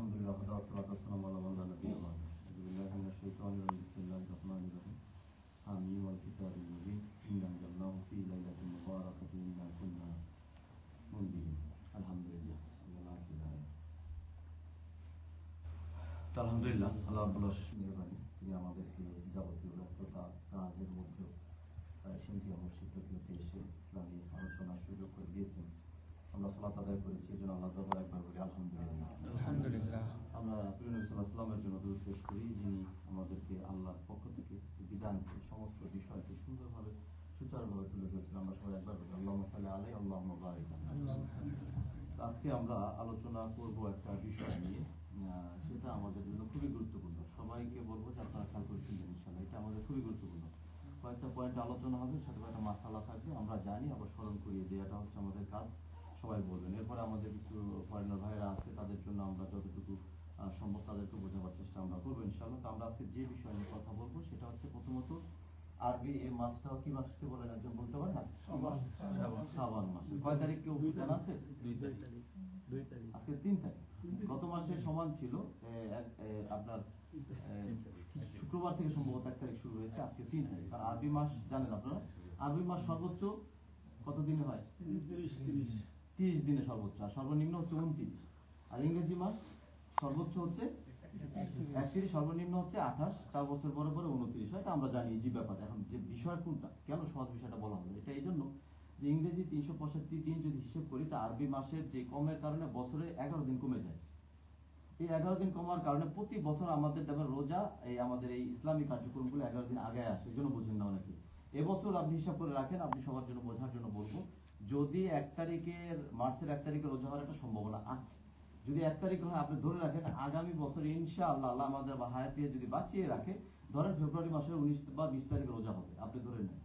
আলহামদুলিল্লাহ والصلاة والسلام على من لا نبي بعده أعوذ بالله من الشيطان الرجيم بسم الله الرحمن الرحيم حميم والكتاب المبين إنا أنزلناه في ليلة مباركة إنا كنا منذرين আলহামদুলিল্লাহ আলহামদুলিল্লাহ আল্লাহ রাব্বুল আলামিন মেহেরবানি তিনি আমাদেরকে যাবতীয় ব্যস্ততা কাজের মধ্যে সিন্ধিয়া মসজিদ থেকে এসে ইসলামী আলোচনার সুযোগ করে দিয়েছেন। আমরা সালাত আদায় করেছি, এই জন্য আল্লাহ দরবারে একবার বলি আলহামদুলিল্লাহ। আলহামদুলিল্লাহ। আমরা প্রিয় নবী সাল্লাল্লাহু আলাইহি ওয়াসাল্লামের জন্য দরুদ পেশ করি, যিনি আমাদেরকে আল্লাহর পক্ষ থেকে বিধানকে সমস্ত বিষয়কে সুন্দরভাবে সুচারুভাবে তুলে ধরেছেন। আমরা সবাই একবার বলি আল্লাহুম্মা সাল্লি আলাইহি আল্লাহুম্মা বারিক আলাইহি। আজকে আমরা আলোচনা করব একটা বিষয় নিয়ে, সেটা আমাদের জন্য খুবই গুরুত্বপূর্ণ। সবাইকে বলবো যে আপনারা খেয়াল করে শুনবেন ইনশাআল্লাহ, এটা আমাদের খুবই গুরুত্বপূর্ণ। কয়েকটা পয়েন্ট আলোচনা হবে, সাথে কয়েকটা মাসালা থাকবে, আমরা জানি আবার স্মরণ করিয়ে দিই, এটা হচ্ছে আমাদের কাজ, সবাই বলবেন। এরপরে আমাদের কিছু ফরেনার ভাইরা আছে, তাদের জন্য আমরা যতটুকু সম্ভব তাদেরকে বোঝাবার চেষ্টা আমরা করবো ইনশাআল্লাহ। তো আমরা আজকে যে বিষয় নিয়ে কথা বলবো সেটা হচ্ছে প্রথমত আরবি এই মাসটা কি মাসকে বলেন, একজন বলতে পারেন? শাবান মাস। কয় তারিখ কেউ জানা আছে? 2 তারিখ। আজকে 3 তারিখ। গত মাসে সমান ছিল আপনার শুক্রবার থেকে সম্ভবত 1 তারিখ শুরু হয়েছে, আজকে 3 তারিখ। আর আরবি মাস জানেন আপনারা, আরবি মাস সর্বোচ্চ কত দিনে হয়? 30 দিনে সর্বোচ্চ, আর সর্বনিম্ন হচ্ছে 29। আর ইংরেজি মাস সর্বোচ্চ হচ্ছে 31, সর্বনিম্ন হচ্ছে 28, 4 বছর পরে পরে 29 হয়। এটা আমরা জানি যে ব্যাপার। এখন যে বিষয় কোনটা, কেন সহজ বিষয়টা বলা হলো, এটা এই জন্য যে ইংরেজি 365 দিন যদি হিসেব করি, তা আরবি মাসের যে কমের কারণে বছরে 11 দিন কমে যায়। এই 11 দিন কমার কারণে প্রতি বছর আমাদের দেখবেন রোজা এই আমাদের এই ইসলামী কার্যক্রমগুলো 11 দিন আগে আসে, এই জন্য বুঝেন না অনেকে। এবছর আপনি হিসাব করে রাখেন, আপনি সবার জন্য বোঝার জন্য বলবো, যদি 1 তারিখের মার্চের 1 তারিখে রোজা হওয়ার একটা সম্ভাবনা আছে, যদি 1 তারিখ হয় আপনি ধরে রাখেন আগামী বছর ইনশাআল্লাহ আল্লাহ আমাদের হায়াতে যদি বাঁচিয়ে রাখে, ধরেন ফেব্রুয়ারি মাসের 19 বা 20 তারিখে রোজা হবে, আপনি ধরে নেন।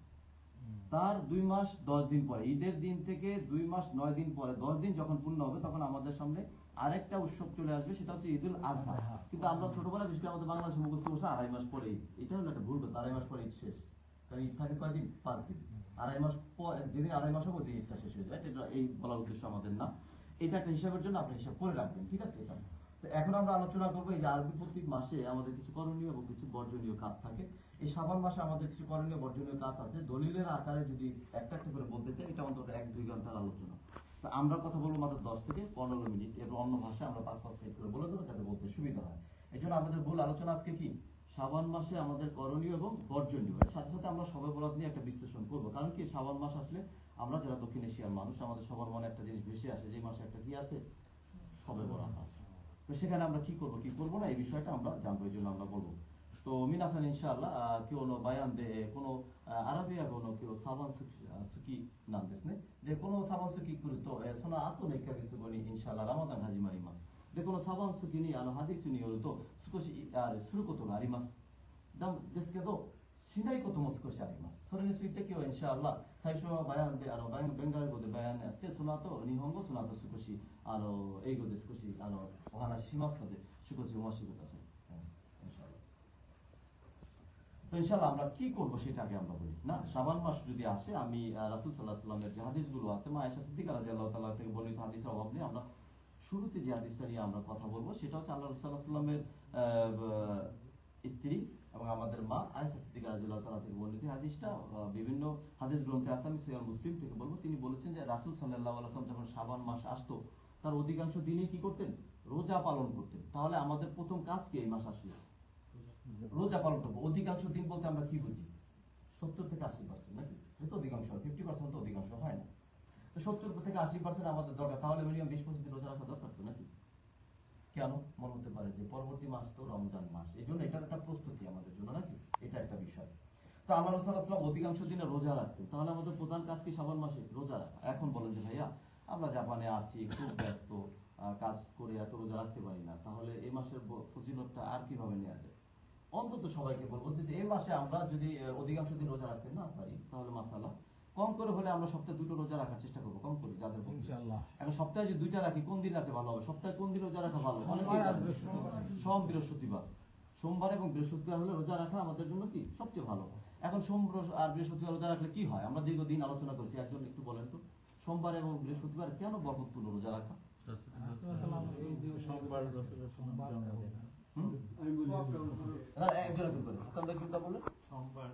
তার 2 মাস 10 দিন পরে, ঈদের দিন থেকে 2 মাস 9 দিন পরে 10 দিন যখন পূর্ণ হবে, তখন আমাদের সামনে আরেকটা উৎসব চলে আসবে, সেটা হচ্ছে ঈদুল আজহা। কিন্তু আমরা ছোটবেলা বিশেষ করে আমাদের বাংলাদেশে মুখস্থ করছে 2.5 মাস পরে। এটা হলো একটা ভুল কথা, 2.5 মাস পরে ঈদ শেষ। কারণ ঈদ থাকে কয়দিন? 5 দিন। 2.5 মাস পর, যেদিন 2.5 মাস হবে ওই দিন ঈদটা শেষ হয়ে যায়। এটা এই বলার উদ্দেশ্য আমাদের না, এটা একটা হিসাবের জন্য আপনি হিসাব করে রাখবেন, ঠিক আছে? এটা তো এখন আমরা আলোচনা করবো এই যে আরবি প্রত্যেক মাসে আমাদের কিছু করণীয় এবং কিছু বর্জনীয় কাজ থাকে। এই শাবান মাসে আমাদের কিছু করণীয় বর্জনীয় কাজ আছে। দলিলের আকারে যদি একটা একটা করে বলতে চাই, এটা অন্তত 1-2 ঘন্টার আলোচনা। তো আমরা কথা বলবো মাত্র 10 থেকে 15 মিনিট, এবং অন্য ভাষায় আমরা 5-5 মিনিট করে বলে দেবো, যাতে বলতে সুবিধা হয়। এই জন্য আমাদের মূল আলোচনা আজকে কি, শাবান মাসে আমাদের করণীয় এবং বর্জনীয়। এর সাথে সাথে আমরা সবে বরাত নিয়ে একটা বিশ্লেষণ করবো। কারণ কি, শাবান মাস আসলে আমরা যারা দক্ষিণ এশিয়ার মানুষ, আমাদের সবার মনে একটা জিনিস ভেসে আসে, যে মাসে একটা কি আছে, সবে বরাত আছে। তো সেখানে আমরা কি করবো কি করবো না, এই বিষয়টা আমরা জানবো, এই জন্য আমরা বলবো। তো মিনাসান ইনশাআল্লাহ কেউ বায়ান দে কোনো আরবিয়া কোনো কেউ সাবান সুকি নাম দেশনে যে কোনো সাবান সুকি কুরতো সোনা আতো নেই কিছু বনি ইনশাআল্লাহ রামাদান হাজি মারিমাসでこのサバンスキにハディスによると少しすることがありますですけどしないことも少しあります。それについて今日はインシャアラ最初はバヤンでベンガル語でバヤンやって、その後日本語、その後少し英語で少しお話ししますので少し読ませてください。তো ইনশাআল্লাহ আমরা কি করবো সেটা আগে আমরা বলি না। শাবান মাস যদি আসে, আমি রাসূল সাল্লাল্লাহু আলাইহি ওয়াসাল্লামের যে হাদিসগুলো আছে, মা আয়েশা সিদ্দিকা রাদিয়াল্লাহু তাআলা থেকে বর্ণিত হাদিসের অভাব নেই। আমরা শুরুতে যে হাদিসটা নিয়ে আমরা কথা বলবো সেটা হচ্ছে আল্লাহ রাসূল সাল্লাল্লাহু আলাইহি ওয়াসাল্লামের স্ত্রী এবং আমাদের মা আয়েশা সিদ্দিকা রাদিয়াল্লাহু তাআলা থেকে বর্ণিত হাদিসটা বিভিন্ন হাদিস গ্রন্থে আছে। আমি সহিহ মুসলিম থেকে বলবো, তিনি বলেছেন যে রাসূল সাল্লাল্লাহু আলাইহি ওয়াসাল্লাম যখন শাবান মাস আসতো, তার অধিকাংশ দিনই কি করতেন, রোজা পালন করতেন। তাহলে আমাদের প্রথম কাজ কি, এই মাস আসলে রোজা পালন করবো। অধিকাংশ দিন বলতে আমরা কি বুঝি, 70 থেকে 80%, নাকি? এটা অধিকাংশ, 50% তো অধিকাংশ হয় না। তো 70 থেকে 80% আমাদের দরকার, তাহলে মিনিমাম 20% রোজা রাখা দরকার তো, নাকি? কেন মনে হতে পারে যে পরবর্তী মাস তো রমজান মাস, এই জন্য এটা একটা প্রস্তুতি আমাদের জন্য, নাকি? এটা একটা বিষয়। তো আল্লাহ রাসূল সাল্লাল্লাহু আলাইহি ওয়াসাল্লাম অধিকাংশ দিনে রোজা রাখতেন। তাহলে আমাদের প্রধান কাজ কি শাবান মাসে? রোজা রাখা। এখন বলেন যে ভাইয়া আমরা জাপানে আছি, খুব ব্যস্ত, কাজ করে এত রোজা রাখতে পারি না, তাহলে এই মাসের ফজিলতটা আর কিভাবে নেওয়া যায়? অন্তত সবাইকে বলবো যে এই মাসে আমরা যদি অধিকাংশ দিন রোজা রাখতে না পারি, তাহলে মাশাআল্লাহ কম করে হলে আমরা সপ্তাহে 2টো রোজা রাখার চেষ্টা করবো, কম করে যাদের ইনশাআল্লাহ। এখন সপ্তাহে যদি 2টা রাখি, কোন দিন রাখতে ভালো হবে? সপ্তাহে কোন দিন রোজা রাখা ভালো? সোম বৃহস্পতিবার, সোমবার এবং বৃহস্পতিবার হলে রোজা রাখা আমাদের জন্য কি সবচেয়ে ভালো। এখন সোম আর বৃহস্পতিবার রোজা রাখলে কি হয়, আমরা দীর্ঘদিন আলোচনা করছি। একজন একটু বলেন তো, সোমবার এবং বৃহস্পতিবার কেন বরকতপূর্ণ রোজা রাখা? সোমবার রাসূলের জন্মদিন। না, একজন একজন করে আমরা কিটা বললেন সোমবার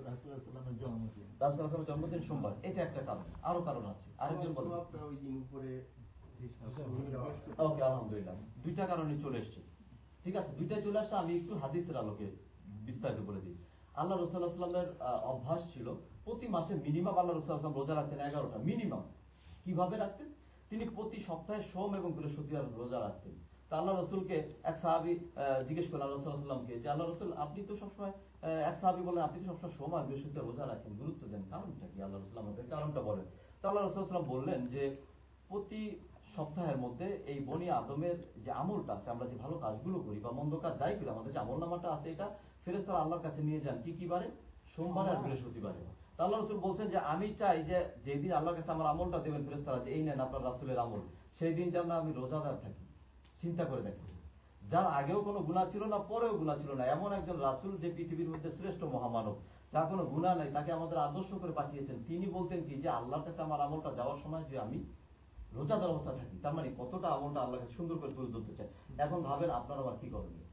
রাসূলের জন্মদিন। রাসূলের জন্মদিন সোমবার, এটা একটা কারণ। আরো কারণ আছে, আরেকজন বলেন। ওই দিন উপরে ওকে, আলহামদুলিল্লাহ, দুইটা কারণে চলে এসেছে। ঠিক আছে, দুইটাই চলে আসছে। আমি একটু হাদিসের আলোকে বিস্তারিত বলে দিই। আল্লাহ রাসূল সাল্লাল্লাহু আলাইহি ওয়াসাল্লামের অভ্যাস ছিল প্রতি মাসে মিনিমাম আল্লাহ রাসূল সাল্লাল্লাহু আলাইহি ওয়াসাল্লাম রোজা রাখতেন 11টা মিনিমাম। কিভাবে রাখতেন? তিনি প্রতি সপ্তাহে সোম এবং বৃহস্পতিবার রোজা রাখতেন। তা আল্লাহ রাসূলকে এক সাহাবী জিজ্ঞেস করলেন আল্লাহ রাসূল সাল্লাল্লাহু আলাইহি ওয়াসাল্লামকে যে আল্লাহ রাসূল, আপনি তো সবসময়, এক সাহাবী বলেন, আপনি তো সবসময় সোম আর বৃহস্পতিবার রোজা রাখেন, গুরুত্ব দেন, কারণটা কি? আল্লাহ রাসূল আমাদের কারণটা বলেন। তা আল্লাহ রাসূল সাল্লাল্লাহু আলাইহি ওয়াসাল্লাম বললেন যে প্রতি সপ্তাহের মধ্যে এই বনি আদমের যে আমলটা আছে, আমরা যে ভালো কাজগুলো করি বা মন্দ কাজ যাই করি, আমাদের যে আমল নামাটা আছে, এটা ফেরেশতারা আল্লাহর কাছে নিয়ে যান কি কি বারে? সোমবার আর বৃহস্পতিবারে। তা আল্লাহ রাসূল বলছেন যে আমি চাই যে যেদিন আল্লাহর কাছে আমার আমলটা দেবেন ফেরেশতারা, যে এই নেন আপনার রাসূলের আমল, সেই দিন যেন আমি রোজাদার থাকি। চিন্তা করে দেখেন, যার আগেও কোনো গুনাহ ছিল না, পরেও গুনাহ ছিল না, এমন একজন রাসূল যে পৃথিবীর মধ্যে শ্রেষ্ঠ মহামানব, যার কোনো গুনাহ নাই, তাকে আমাদের আদর্শ করে পাঠিয়েছেন। তিনি বলতেন কি যে আল্লাহর কাছে আমার আমলটা যাওয়ার সময় যে আমি রোজাদার অবস্থা থাকি। তার মানে কতটা আমলটা আল্লাহর কাছে সুন্দর করে তুলে ধরতে চায়। এখন ভাবেন আপনারা আবার কি করণীয়?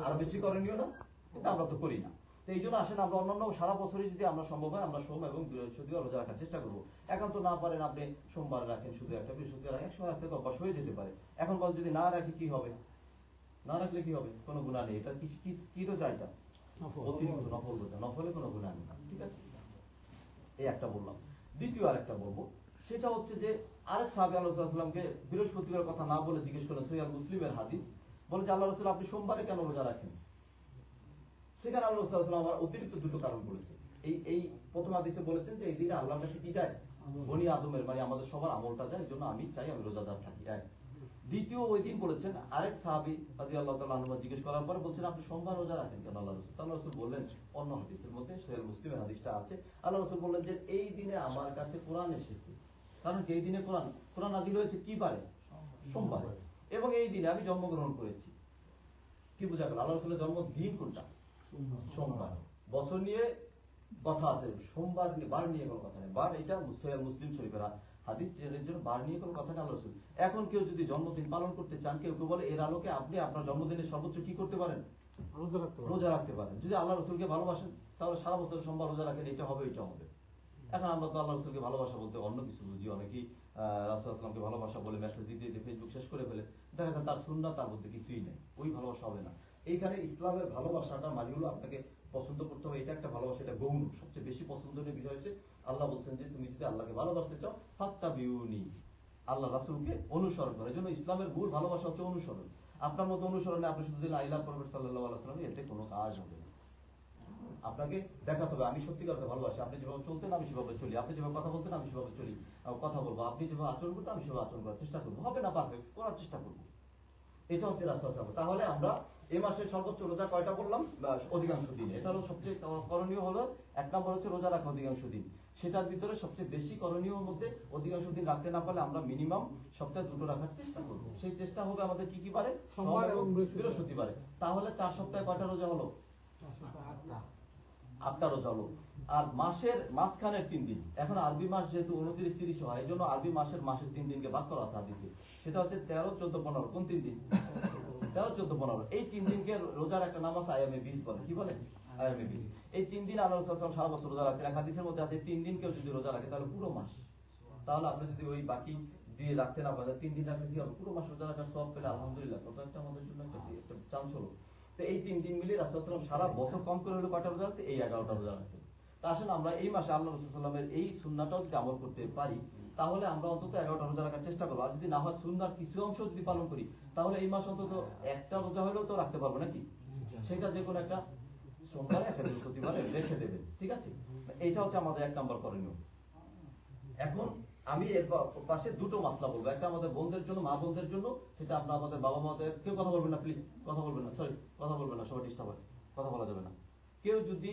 আরো বেশি করণীয় না? কিন্তু আমরা তো করি না। তো এই জন্য আসেন আমরা অন্যান্য সারা বছরই যদি আমরা সম্ভব হয় আমরা সোম এবং বৃহস্পতিবার রোজা রাখার চেষ্টা করবো। এখন তো না পারেন, আপনি সোমবার রাখেন শুধু একটা, বৃহস্পতিবার রাখেন, একসময় রাখতে তো অভ্যাস হয়ে যেতে পারে। এখন বল যদি না রাখি কি হবে? না রাখলে কি হবে? কোনো গুনাহ নেই। এটা কি রোজা? এটা অতিরিক্ত নফল রোজা, নফলে কোনো গুনাহ নেই। ঠিক আছে, এই একটা বললাম। দ্বিতীয় আরেকটা বলবো, সেটা হচ্ছে যে আরেক সাহাবী আল্লাহ রাসূলুল্লাহ সাল্লাল্লাহু আলাইহি ওয়াসাল্লামকে বৃহস্পতিবার কথা না বলে জিজ্ঞেস করলেন, সহিহ মুসলিমের হাদিস, বলে যে আল্লাহ রাসূল, আপনি সোমবারে কেন রোজা রাখেন? সেখানে আল্লাহ রাসূল সাল্লাল্লাহু আলাইহি ওয়াসাল্লাম আবার অতিরিক্ত দুটো কারণ বলেছেন। এই প্রথম হাদিসে বলেছেন যে এই দিনে আল্লাহর কাছে কি যায়? বনি আদমের, মানে আমাদের সবার আমলটা যায়, এই জন্য আমি চাই আমি রোজাদার থাকি। এক। দ্বিতীয়, ওই দিন বলেছেন আরেক সাহাবী রাদিয়াল্লাহু তাআলা আনহু জিজ্ঞেস করার পর বলছেন, আপনি সোমবার রোজা রাখেন কেন আল্লাহ রাসূল? আল্লাহ রাসূল বললেন, অন্য হাদিসের মধ্যে সহিহ মুসলিমের হাদিসটা আছে, আল্লাহ রাসূল বললেন যে এই দিনে আমার কাছে কোরআন এসেছে। কারণ কি? এই দিনে কোরআন নাযিল হয়েছে কি বারে? সোমবারে। এবং এই দিনে আমি জন্মগ্রহণ করেছি। কি বোঝা গেল? আল্লাহ রাসূলের জন্মদিন কোনটা? সোমবার। বছর নিয়ে কথা আছে, সোমবার বার নিয়ে কোনো কথা নেই। বার এটা সহিহ মুসলিম শরীফের হাদিস, এর জন্য বার নিয়ে কোনো কথা নেই আল্লাহ রাসূল। এখন কেউ যদি জন্মদিন পালন করতে চান, কেউ বলে এর আলোকে আপনি আপনার জন্মদিনের সর্বোচ্চ কি করতে পারেন? রোজা রাখতে পারেন। যদি আল্লাহ রাসূলকে ভালোবাসেন তাহলে সারা বছর সোমবার রোজা রাখেন, এটা হবে এটা হবে। এখন আমরা তো আল্লাহ রাসূলকে ভালোবাসা বলতে অন্য কিছু বুঝি। অনেকেই রাসূল সাল্লাল্লাহু ভালোবাসা বলে মেসেজ দিতে দিতে ফেসবুক শেষ করে ফেলে। দেখা যায় তার সুন্নাহ তার মধ্যে কিছুই নেই, ওই ভালোবাসা হবে না। এইখানে ইসলামের ভালোবাসাটা মানে হলো আপনাকে পছন্দ করতে হবে, এটা একটা ভালোবাসা, এটা গৌণ। সবচেয়ে বেশি পছন্দের বিষয় হচ্ছে আল্লাহ বলছেন যে তুমি যদি আল্লাহকে ভালোবাসতে চাও ফাত্তাবিউনি, আল্লাহ রাসূলকে অনুসরণ করো। এজন্য ইসলামের মূল ভালোবাসা হচ্ছে অনুসরণ। আপনার মতো অনুসরণে আপনি শুধু লা ইলাহা প্রফেট সাল্লাল্লাহু আলাইহি ওয়াসাল্লাম, এতে কোনো কাজ হবে না। আপনাকে দেখাতে হবে আমি সত্যিকার ভালোবাসি। আপনি যেভাবে চলতেন আমি সেভাবে চলি, আপনি যেভাবে কথা বলতেন আমি সেভাবে চলি, কথা বলবো, আপনি যেভাবে আচরণ করতেন আমি সেভাবে আচরণ করার চেষ্টা করবো। হবে না পারফেক্ট, করার চেষ্টা করবো। এটা হচ্ছে রাসূল সাল্লাল্লাহু আলাইহি ওয়াসাল্লাম। তাহলে আমরা এই মাসের সর্বোচ্চ রোজা কয়টা বললাম? অধিকাংশ দিন। এটা হলো সবচেয়ে করণীয় হলো, এক নম্বর হচ্ছে রোজা রাখা অধিকাংশ দিন। সেটার ভিতরে সবচেয়ে বেশি করণীয় মধ্যে অধিকাংশ দিন রাখতে না পারলে আমরা মিনিমাম সপ্তাহে দুটো রাখার চেষ্টা করবো। সেই চেষ্টা হবে আমাদের কি কি বারে? সোমবার এবং বৃহস্পতিবারে। তাহলে 4 সপ্তাহে কয়টা রোজা হলো? 8টা রোজা হলো। আর মাসের মাঝখানের 3 দিন, এখন আরবি মাস যেহেতু 29-30 হয়, এই জন্য আরবি মাসের 3 দিনকে ভাগ করা আছে হাদিসে। সেটা হচ্ছে 13, 14, 15। কোন 3 দিন? 13, 14, 15। এই 3 দিনকে রোজার একটা নাম আছে আইয়ামে বীজ বলে। কি বলে? আইয়ামে বীজ। এই 3 দিন আল্লাহ রাসূল সাল্লাল্লাহু আলাইহি ওয়াসাল্লাম সারা বছর রোজা রাখেন। হাদিসের মধ্যে আছে 3 দিন কেউ যদি রোজা রাখে তাহলে পুরো মাস। তাহলে আপনি যদি ওই বাকি দিয়ে রাখতে না পারেন, 3 দিন রাখলে কি হবে? পুরো মাস রোজা রাখার সওয়াব পেলে আলহামদুলিল্লাহ, কত একটা আমাদের জন্য একটা চান্স হলো। তো এই 3 দিন মিলিয়ে রাসূল সাল্লাল্লাহু আলাইহি ওয়াসাল্লাম সারা বছর কম করে হলো কয়টা রোজা রাখতে? এই 11টা রোজা রাখতে। তা আসলে আমরা এই মাসে আল্লাহ রাসূল সাল্লাল্লাহু আলাইহি ওয়াসাল্লামের এই সুন্নাহটাও যদি আমল করতে পারি, তাহলে আমরা অন্তত 11টা রোজা রাখার চেষ্টা করবো। আর যদি না হয় সুন্নাহর কিছু অংশ যদি পালন করি, তাহলে এই মাস অন্তত একটা রোজা হলেও তো রাখতে পারবো নাকি? সেটা যে কোনো একটা সোমবারে, একটা বৃহস্পতিবারে রেখে দেবেন। ঠিক আছে, এইটা হচ্ছে আমাদের 1 নম্বর করণীয়। এখন আমি এর পাশে দুটো মাসলা বলবো। একটা আমাদের বোনদের জন্য, মা বোনদের জন্য, সেটা আপনার আমাদের বাবা মাদের। কেউ কথা বলবেন না প্লিজ, কথা বলবেন না, সরি কথা বলবেন না, সবাই ডিস্টার্ব হয়, কথা বলা যাবে না। কেউ যদি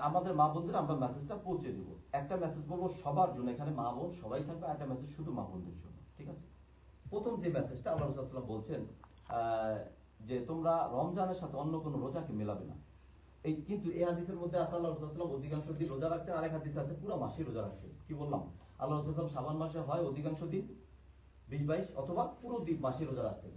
আমাদের মা বোনদের আমরা মেসেজটা পৌঁছে দিব। একটা মেসেজ বলবো সবার জন্য, এখানে মা বোন সবাই থাকবে, একটা মেসেজ শুধু মা বোনদের জন্য। ঠিক আছে, প্রথম যে মেসেজটা আল্লাহ রাসূল সাল্লাল্লাহু আলাইহি ওয়াসাল্লাম বলছেন যে তোমরা রমজানের সাথে অন্য কোনো রোজাকে মেলাবে না। এই কিন্তু এই হাদিসের মধ্যে আছে আল্লাহ রাসূল সাল্লাল্লাহু আলাইহি ওয়াসাল্লাম অধিকাংশ দিন রোজা রাখতে, আরেক হাদিসে আছে পুরো মাসই রোজা রাখতে। কি বললাম? আল্লাহ রাসূল সাল্লাল্লাহু আলাইহি ওয়াসাল্লাম শাবান মাসে হয় অধিকাংশ দিন 20-22 অথবা পুরো মাসে রোজা রাখতেন।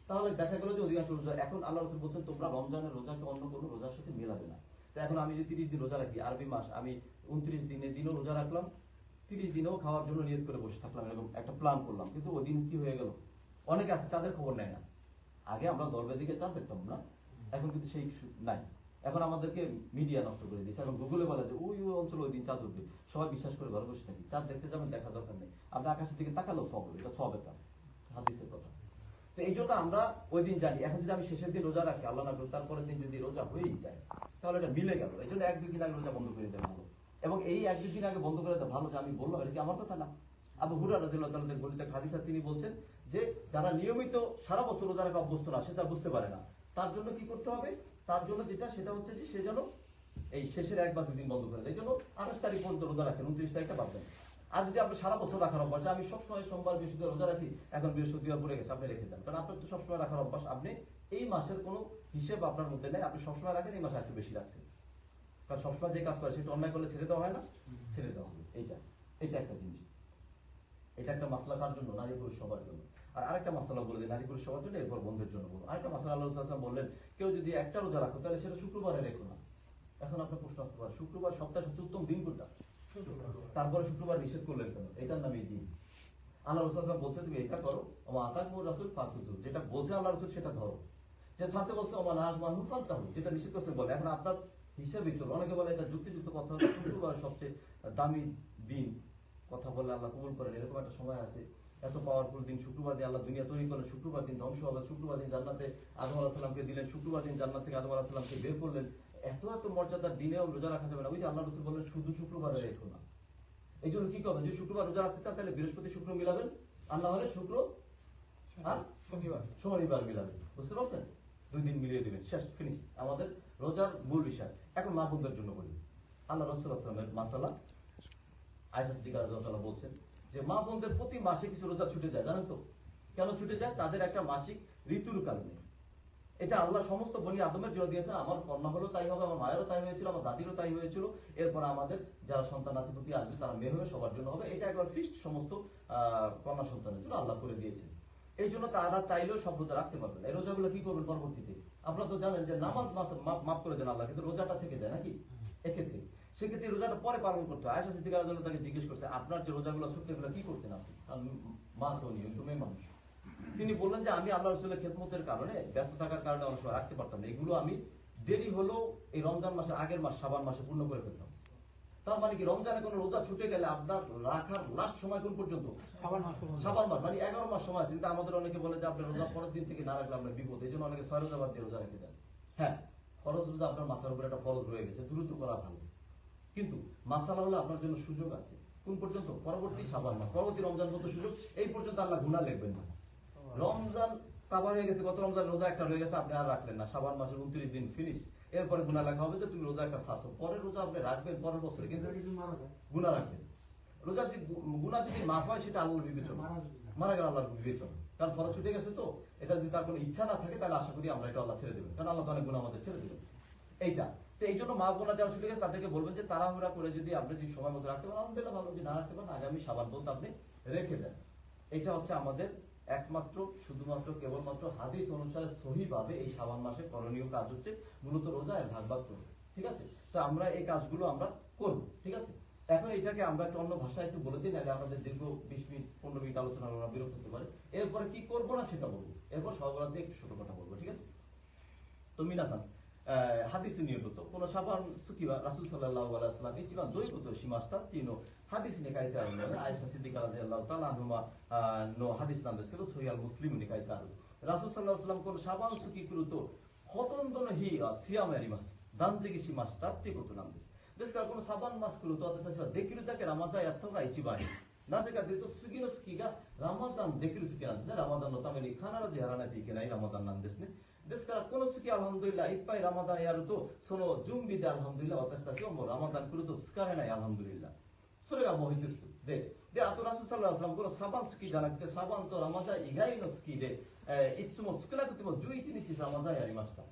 তাহলে দেখা গেল যে অধিকাংশ রোজা, এখন আল্লাহ রাসূল বলছেন তোমরা রমজানের রোজাকে অন্য কোনো রোজার সাথে মেলাবে না। তো এখন আমি যদি 30 দিন রোজা রাখি, আরবি মাস, আমি 29 দিনের দিনও রোজা রাখলাম, 30 দিনেও খাওয়ার জন্য নিয়ত করে বসে থাকলাম, এরকম একটা প্ল্যান করলাম, কিন্তু ওই দিন কি হয়ে গেল? অনেকে আছে চাঁদের খবর নেয় না। আগে আমরা দরবের দিকে চাঁদ দেখতাম না, এখন কিন্তু সেই নাই। এখন আমাদেরকে মিডিয়া নষ্ট করে দিচ্ছে। এখন গুগলে বলে যে ওই অঞ্চল ওই দিন চাঁদ উঠবে, সবাই বিশ্বাস করে ঘরে বসে থাকি। চাঁদ দেখতে যাবেন, দেখা দরকার নেই। আপনি আকাশের দিকে তাকালেও সব হবে, এটা সবের কাজ, হাদিসের কথা। তো এই জন্য আমরা ওই দিন জানি। এখন যদি আমি শেষের দিন রোজা রাখি, আল্লাহ না করুক তারপরের দিন যদি রোজা হয়েই যায়, তাহলে এটা মিলে গেল। এই জন্য 1-2 দিন আগে রোজা বন্ধ করে দেওয়া ভালো। এবং এই 1-2 দিন আগে বন্ধ করে দেওয়া ভালো, যে আমি বললাম এটা কি আমার কথা না। আবু হুরায়রা রাদিয়াল্লাহু তাআলা বর্ণিত হাদিস, তিনি বলছেন যে যারা নিয়মিত সারা বছর রোজা রাখা অভ্যস্ত না, সেটা বুঝতে পারে না, তার জন্য কি করতে হবে? তার জন্য সেটা হচ্ছে যে সে যেন এই শেষের 1 বা 2 দিন বন্ধ করে দেয়। এই জন্য 28 তারিখ পর্যন্ত রোজা রাখেন, 29 তারিখটা বাদ দেন। আর যদি আপনি সারা বছর রাখার অভ্যাস, আমি সবসময় সোমবার বৃহস্পতিবার রোজা রাখি, এখন বৃহস্পতিবার পড়ে গেছে, আপনি রেখে দেন। কারণ আপনার তো সবসময় রাখার অভ্যাস, আপনি এই মাসের কোনো হিসেব আপনার মধ্যে নেই, আপনি সবসময় রাখেন, এই মাসে একটু বেশি রাখছেন। কারণ সবসময় যে কাজ করে সেটা অন্যায় করলে ছেড়ে দেওয়া হয় না, ছেড়ে দেওয়া হবে। এটা একটা জিনিস, এটা একটা মাসলা কার জন্য? নারী পুরুষ সবার জন্য। আর আরেকটা মাসলা বলে দিই, নারী পুরুষ সবার জন্য, এরপর বন্ধের জন্য বলবো। আরেকটা মাসলা আল্লাহ রাসূল সাল্লাল্লাহু আলাইহি ওয়াসাল্লাম বললেন, কেউ যদি একটা রোজা রাখো তাহলে সেটা শুক্রবারে রেখো না। এখন আপনার প্রশ্ন আসতে পারে, শুক্রবার সপ্তাহে সবচেয়ে উত্তম দিন কোনটা? তারপরে শুক্রবার নিষেধ করলেন কেন? এটার নামই দিন। আল্লাহ রাসূল সাল্লাল্লাহু আলাইহি ওয়াসাল্লাম বলছে তুমি এটা করো, ওমা আতাকুর রাসূল ফাকুতু, যেটা বলছে আল্লাহ রাসূল সেটা ধরো। যে সাথে বলছে ওমা নাহমানহু ফালতাহু, যেটা নিষেধ করছে বলে। এখন আপনার হিসাবে চলো। অনেকে বলে এটা যুক্তিযুক্ত কথা, শুক্রবার সবচেয়ে দামি দিন, কথা বললে আল্লাহ কবুল করেন, এরকম একটা সময় আছে। এত পাওয়ারফুল দিন শুক্রবার দিন আল্লাহ দুনিয়া তৈরি করলেন, শুক্রবার দিন ধ্বংস হবে, শুক্রবার দিন জান্নাতে আদম আলাইহিস সালামকে দিলেন, শুক্রবার দিন জান্নাত থেকে আদম আলাইহিস সালামকে বের করলেন। এত মর্যাদার দিনেও রোজা রাখা যাবে না। ওই যে আল্লাহ রাসূল বললেন শুধু শুক্রবারে রেখো না। এই জন্য কি করবেন? যদি শুক্রবার রোজা রাখতে চান তাহলে বৃহস্পতি শুক্র মিলাবেন, আর না হলে শুক্র আর শনিবার মিলাবেন। বুঝতে পারছেন? 2 দিন মিলিয়ে দিবেন, শেষ, ফিনিশ আমাদের রোজার মূল বিষয়। এখন মা বোনদের জন্য বলি, আল্লাহ রাসূল সাল্লাল্লাহু আলাইহি ওয়াসাল্লামের মাসালা, আয়েশা সিদ্দিকা রাদিয়াল্লাহু তাআলা বলছেন যে মা বোনদের প্রতি মাসে কিছু রোজা ছুটে যায়। জানেন তো কেন ছুটে যায়? তাদের একটা মাসিক ঋতুর কারণে। এটা আল্লাহ সমস্ত বনি আদমের জন্য দিয়েছেন। আমার কন্যা হলো তাই হবে, আমার মায়েরও তাই হয়েছিল, আমার দাদিরও তাই হয়েছিল, এরপর আমাদের যারা সন্তান নাতিপুতি আসবে তারা মেয়ে হয়ে সবার জন্য হবে। এটা একবার ফিক্সড সমস্ত কন্যা সন্তানের জন্য আল্লাহ করে দিয়েছেন। এই জন্য তারা চাইলেও সব রোজা রাখতে পারবেন। এই রোজাগুলো কি করবেন পরবর্তীতে? আপনারা তো জানেন যে নামাজ মাফ করে দেন আল্লাহ, কিন্তু রোজাটা থেকে যায় নাকি? এক্ষেত্রে সেক্ষেত্রে রোজাটা পরে পালন করতে হয়। আয়েশা সিদ্দিকা রাদিয়াল্লাহু তাআলা তাকে জিজ্ঞেস করছে, আপনার যে রোজাগুলো ছুটে এগুলো কি করতেন আপনি? মা তো নিয়ম, তুমি মানুষ। তিনি বললেন যে আমি আল্লাহ রাসূলের খেদমতের কারণে, ব্যস্ত থাকার কারণে অনেক সময় রাখতে পারতাম না। এগুলো আমি দেরি হলেও এই রমজান মাসের আগের মাস শাবান মাসে পূর্ণ করে ফেলতাম। তার মানে কি, রমজানে কোনো রোজা ছুটে গেলে আপনার রাখার লাস্ট সময় কোন পর্যন্ত? শাবান মাস, মানে 11 মাস সময় আছে। কিন্তু আমাদের অনেকে বলে যে আপনি রোজা পরের দিন থেকে না রাখলে আপনার বিপদ। এই জন্য অনেকে 6 রোজা বাদ দিয়ে রোজা রেখে দেন। হ্যাঁ, ফরজ রোজা আপনার মাথার উপরে একটা ফরজ রয়ে গেছে, দ্রুত করা ভালো। কিন্তু মাসালা হলো আপনার জন্য সুযোগ আছে কোন পর্যন্ত? পরবর্তী শাবান মাস, পরবর্তী রমজান পর্যন্ত সুযোগ। এই পর্যন্ত আল্লাহ গুনাহ লিখবেন না। রমজান কাবার হয়ে গেছে, গত রমজান রোজা একটা রয়ে গেছে, আপনি আর রাখলেন না, শাবান মাসের 29 দিন ফিনিশ। এরপরে গুনাহ লেখা হবে যে তুমি রোজা একটা ছাড়ছো। পরের রোজা আপনি রাখবেন পরের বছরে, কিন্তু গুনাহ রাখবেন। রোজা যদি গুনাহ যদি মাফ হয় সেটা আল্লাহর বিবেচনা, মারা গেল আল্লাহর বিবেচনা। কারণ ফরজ ছুটে গেছে, তো এটা যদি তার কোনো ইচ্ছা না থাকে তাহলে আশা করি আমরা এটা আল্লাহ ছেড়ে দেবেন, কারণ আল্লাহ অনেক গুনাহ আমাদের ছেড়ে দেবেন। এইটা তো এই জন্য মা বোনা যারা ছুটে গেছে তাদেরকে বলবেন যে তাড়াহুড়া করে যদি আপনি যে সময় মতো রাখতে পারেন আলহামদুলিল্লাহ ভালো, যদি না রাখতে পারেন আগামী শাবান পর্যন্ত আপনি রেখে দেন। এটা হচ্ছে আমাদের একমাত্র শুধুমাত্র কেবলমাত্র হাদিস অনুসারে সহিভাবে এই শাবান মাসে করণীয় কাজ হচ্ছে মূলত রোজা এর ভাগ করব। ঠিক আছে? তো আমরা এই কাজগুলো আমরা করব। ঠিক আছে? এখন এটাকে আমরা একটু অন্য ভাষায় একটু বলে দিই, নাহলে আমাদের দীর্ঘ 20 মিনিট 15 মিনিট আলোচনা আমরা বিরক্ত হতে পারে। এরপরে কি করব না সেটা বলবো, এরপর সবার দিয়ে একটু ছোট কথা বলবো। ঠিক আছে? তো মিনাসান হাদিসে নিয়মিত কোন শাবান সুকিবা রাসূল সাল্লাল্লাহু আলাইহি ওয়াসাল্লাম ইচিবান দৈবত সীমাস্তা তিনো হাদিস নে কাইতা আরো আয়েশা সিদ্দিকা রাদিয়াল্লাহু তাআলা আনহা নো হাদিস নাম দেশ কেলো সহিহ মুসলিম নে কাইতা আরো রাসূল সাল্লাল্লাহু আলাইহি ওয়াসাল্লাম কোন শাবান সুকি কুরুতো হতন্দন হি সিয়াম এরিমাস দানজেগি সীমাস্তা তিকোতো নাম দেশ দেশ কার কোন শাবান মাস কুরুতো অততা দেখিরু তাকে রামাদা ইয়াতোগা ইচিবাই না যে কাদিতো সুগিনো সুকিগা রামাদান দেখিরু সুকিনা রামাদান নো তামেনি খানারা যে হারানা দিকে নাই রামাদান নাম দেশ নেですからこの月アルハムドリラいっぱいラマダンやるとその準備でアルハムドリラ私たちはもうラマダン来ると疲れないアルハムドリラそれがもう一つであとラスサラーさんこのサバン好きじゃなくてサバンとラマダン以外の好きで、いつも少なくても11日ラマダンやりました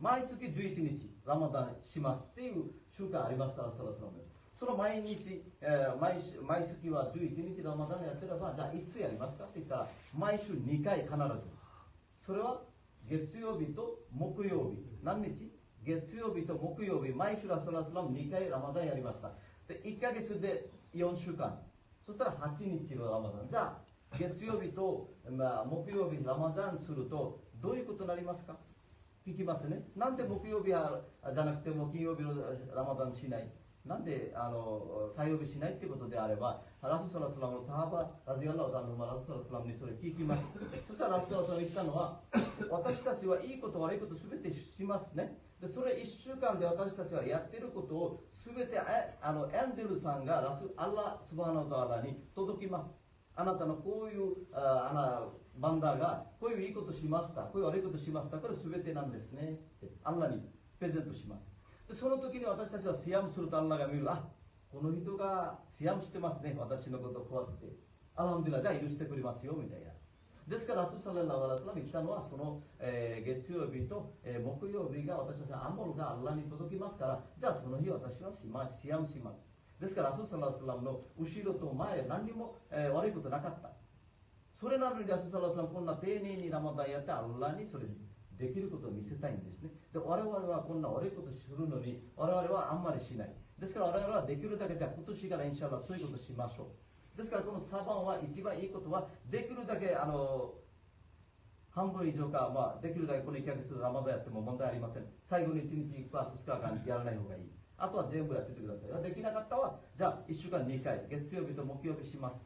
毎月11日ラマダンしますっていう習慣ありますからサラーさんその毎日、毎月は11日ラマダンやってれば、じゃあいつやりますかって言ったら、毎週2回必ず。それは月曜日と木曜日。何日？月曜日と木曜日、毎週ラスラスラム2回ラマダンやりました。で、1ヶ月で4週間。そしたら8日のラマダン。じゃあ、月曜日と、木曜日ラマダンすると、どういうことになりますか？聞きますね。なんで木曜日じゃなくても金曜日のラマダンしない？なんで火曜日しないってことであれば、ラスサラスラムのサハバラジアラーダンのラスサラスラムにそれ聞きます。そしたらラスサラスラム言ったのは、私たちはいいこと悪いことすべてしますね。でそれ1週間で私たちはやってることをすべてエンゼルさんがアッラスバーナーターラに届きます。あなたのこういうバンダーがこういういいことしました、こういう悪いことしました、これすべてなんですね。アッラにプレゼントします。でその時に私たちはシヤムするとアッラが見る、あ、この人がシヤムしてますね、私のことを怖くて。アラハムディラ、じゃあ許してくれますよ、みたいな。ですから、ラスサララワラスラに来たのは、その、月曜日と、木曜日が私たちのアモルがアッラに届きますから、じゃあその日私はシヤムします。ですから、ラスサラスラムの後ろと前、何にも、悪いことなかった。それなのにラスサラスラムこんな丁寧にラマダンやってアッラにそれできることを見せたいんですね。で我々はこんな悪いことするのに我々はあんまりしない。ですから我々はできるだけじゃあ今年からインシャアラそういうことしましょう。ですからこのサバンは一番いいことはできるだけ半分以上か、できるだけこの1ヶ月ラマダンやっても問題ありません。最後の1日か2日間やらない方がいい。あとは全部やっててください。できなかったはじゃあ1週間2回月曜日と木曜日します。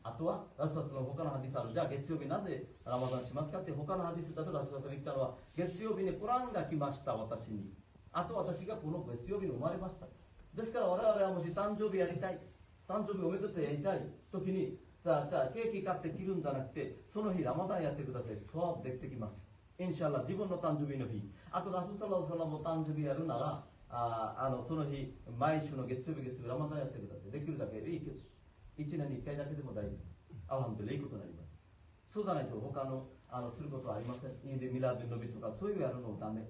あとはラスサツの他のハディスある。じゃあ月曜日なぜラマダンしますかって他のハディスだとラスサツが言ったのは月曜日にコランが来ました私に。あと私がこの月曜日に生まれました。ですから我々はもし誕生日やりたい、誕生日おめでとうやりたい時にじゃあケーキ買って切るんじゃなくてその日ラマダンやってください。ソワーブできてきます。インシャアラ自分の誕生日の日。あとラスサラサラも誕生日やるならその日毎週の月曜日ラマダンやってください。できるだけいい1年に1回だけでも大丈夫。アルハムドリラいいことになります。そうじゃないと他のすることはありません。インデミラードのビとかそういうやるのダメ。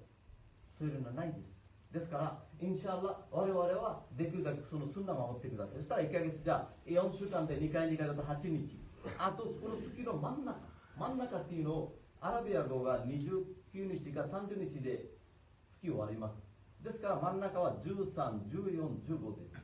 そういうのはないです。ですから、インシャアラ我々はできるだけそのスンナ守ってください。そしたら1ヶ月じゃあ4週間で2回2回だと8日。あとこの月の真ん中っていうのをアラビア語が29日か30日で月を割ります。ですから真ん中は13、14、15です。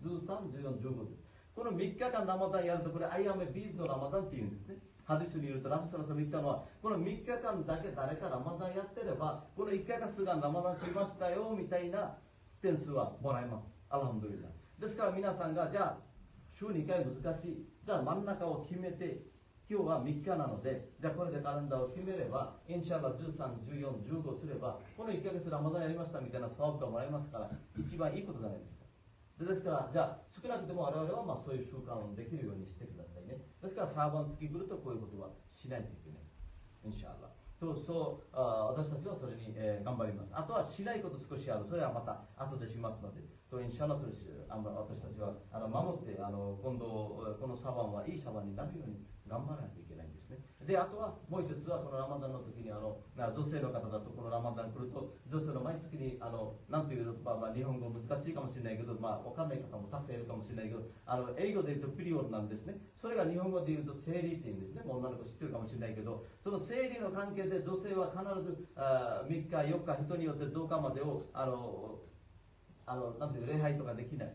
13、14、15です。この3日間ラマダンやるとこれアイアメビーズのラマダンっていうんですね。ハディスによるとラスサラさんが言ったのはこの3日間だけ誰かラマダンやってればこの1ヶ月間ラマダンしましたよみたいな点数はもらえます。アルハムドリラ。ですから皆さんがじゃあ週2回難しい。じゃあ真ん中を決めて今日は3日なのでじゃあこれでカレンダーを決めればインシャアラ13、14、15すればこの1ヶ月ラマダンやりましたみたいなサワブがもらえますから一番いいことじゃないですか。ですからじゃあ少なくても我々はそういう習慣をできるようにしてくださいね。ですからサーバーの月来るとこういうことはしないといけない。インシャアラ私たちはそれに、頑張ります。あとはしないこと少しある。それはまた後でしますのでインシャアラそれ私たちは守って今度このサバンはいいサバンになるように頑張らないといけないんですね。であとはもう一つはこのラマダンの時に女性の方だとこのラマダン来ると女性の毎月になんていうの、日本語難しいかもしれないけど、分かんない方もたくさんいるかもしれないけど英語で言うとピリオドなんですね。それが日本語で言うと生理っていうんですね。女の子知ってるかもしれないけどその生理の関係で女性は必ず3日4日人によって10日までをなんていう礼拝とかできない。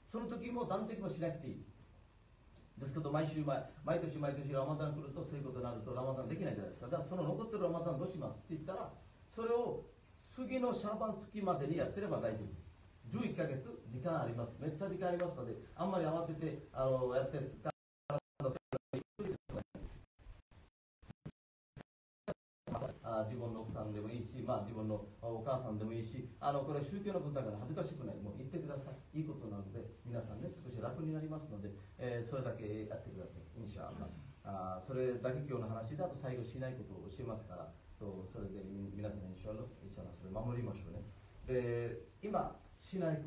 その時も断食もしなくていい。ですけど毎年ラマダン来るとそういうことになるとラマダンできないじゃないですか。じゃあその残ってるラマダンどうしますって言ったらそれを次のシャーバン月までにやってれば大丈夫。11ヶ月時間あります。めっちゃ時間ありますのであんまり慌ててやって自分の奥さんでもいいし、自分のお母さんでもいいしこれ宗教のことだから恥ずかしくない。もう言ってください。いいことなので皆さんね少し楽になりますので、それだけやってください。インシャアラそれだけ今日の話だと最後しないことをしますからそれで皆さんインシャアラそれ守りましょうね。で今しない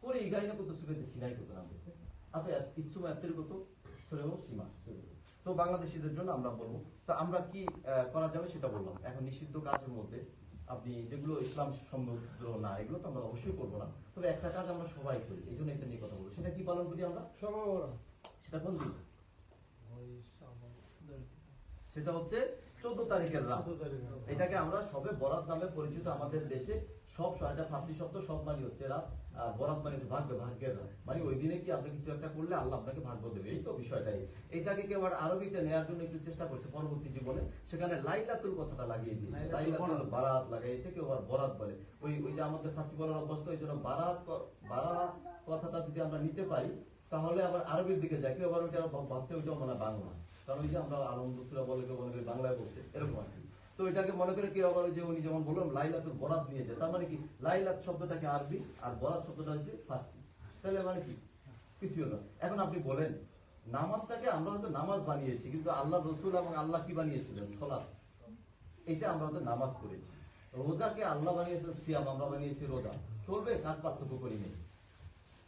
これ以外のことすべてしないことなんですね。あといつもやってることそれをしますということ。তো বাংলাদেশিদের জন্য আমরা বলবো তো আমরা কি করা যাবে সেটা বললাম। এখন নিষিদ্ধ কাজের মধ্যে আপনি যেগুলো ইসলাম সমুদ্র না, এগুলো তো আমরা অবশ্যই করবো না, তবে একটা কাজ আমরা সবাই করি, এই জন্য এটা নিয়ে কথা বলবো। সেটা কি পালন করি আমরা? সেটা কোন দিন? সেটা হচ্ছে 14 তারিখের রাত। এটাকে আমরা সবে বরাত নামে পরিচিত আমাদের দেশে। সব এটা ফার্সি শব্দ, সব মানে হচ্ছে রাত, আর বরাত মানে হচ্ছে ভাগ্য, ভাগ্যের রাত। মানে ওই দিনে কি আপনি কিছু একটা করলে আল্লাহ আপনাকে ভাগ্য দেবে, এই তো বিষয়টাই। এটাকে কেউ আবার আরবিতে নেওয়ার জন্য একটু চেষ্টা করছে পরবর্তী জীবনে, সেখানে লাইলাতুল কথাটা লাগিয়ে দিয়েছে, লাইলাতুল বারাত লাগাইছে, কেউ আবার বরাত বলে। ওই যে আমাদের ফার্সি বলার অভ্যস্ত, এই জন্য বারাত কথাটা যদি আমরা নিতে পারি তাহলে আবার আরবির দিকে যায়, কেউ আবার ওইটা ভাবছে ওইটাও মানে বাংলা, কারণ ওই যে আমরা আনন্দ সুরা বলে কেউ মনে করি বাংলায় বলছে, এরকম আর কি। তো এটাকে মনে করে কেউ আবার যে উনি যেমন বললাম লাইলাতুল বরাত নিয়ে যায়, তার মানে কি লাইলাত শব্দটাকে আরবি আর বরাত শব্দটা হচ্ছে ফার্সি, তাহলে মানে কি কিছু হলো। এখন আপনি বলেন নামাজটাকে আমরা হয়তো নামাজ বানিয়েছি, কিন্তু আল্লাহ রসুল এবং আল্লাহ কি বানিয়েছিলেন? সালাত। এটা আমরা হয়তো নামাজ করেছি। রোজাকে আল্লাহ বানিয়েছেন সিয়াম, আমরা বানিয়েছি রোজা, চলবে, কাজ পার্থক্য করি নেই।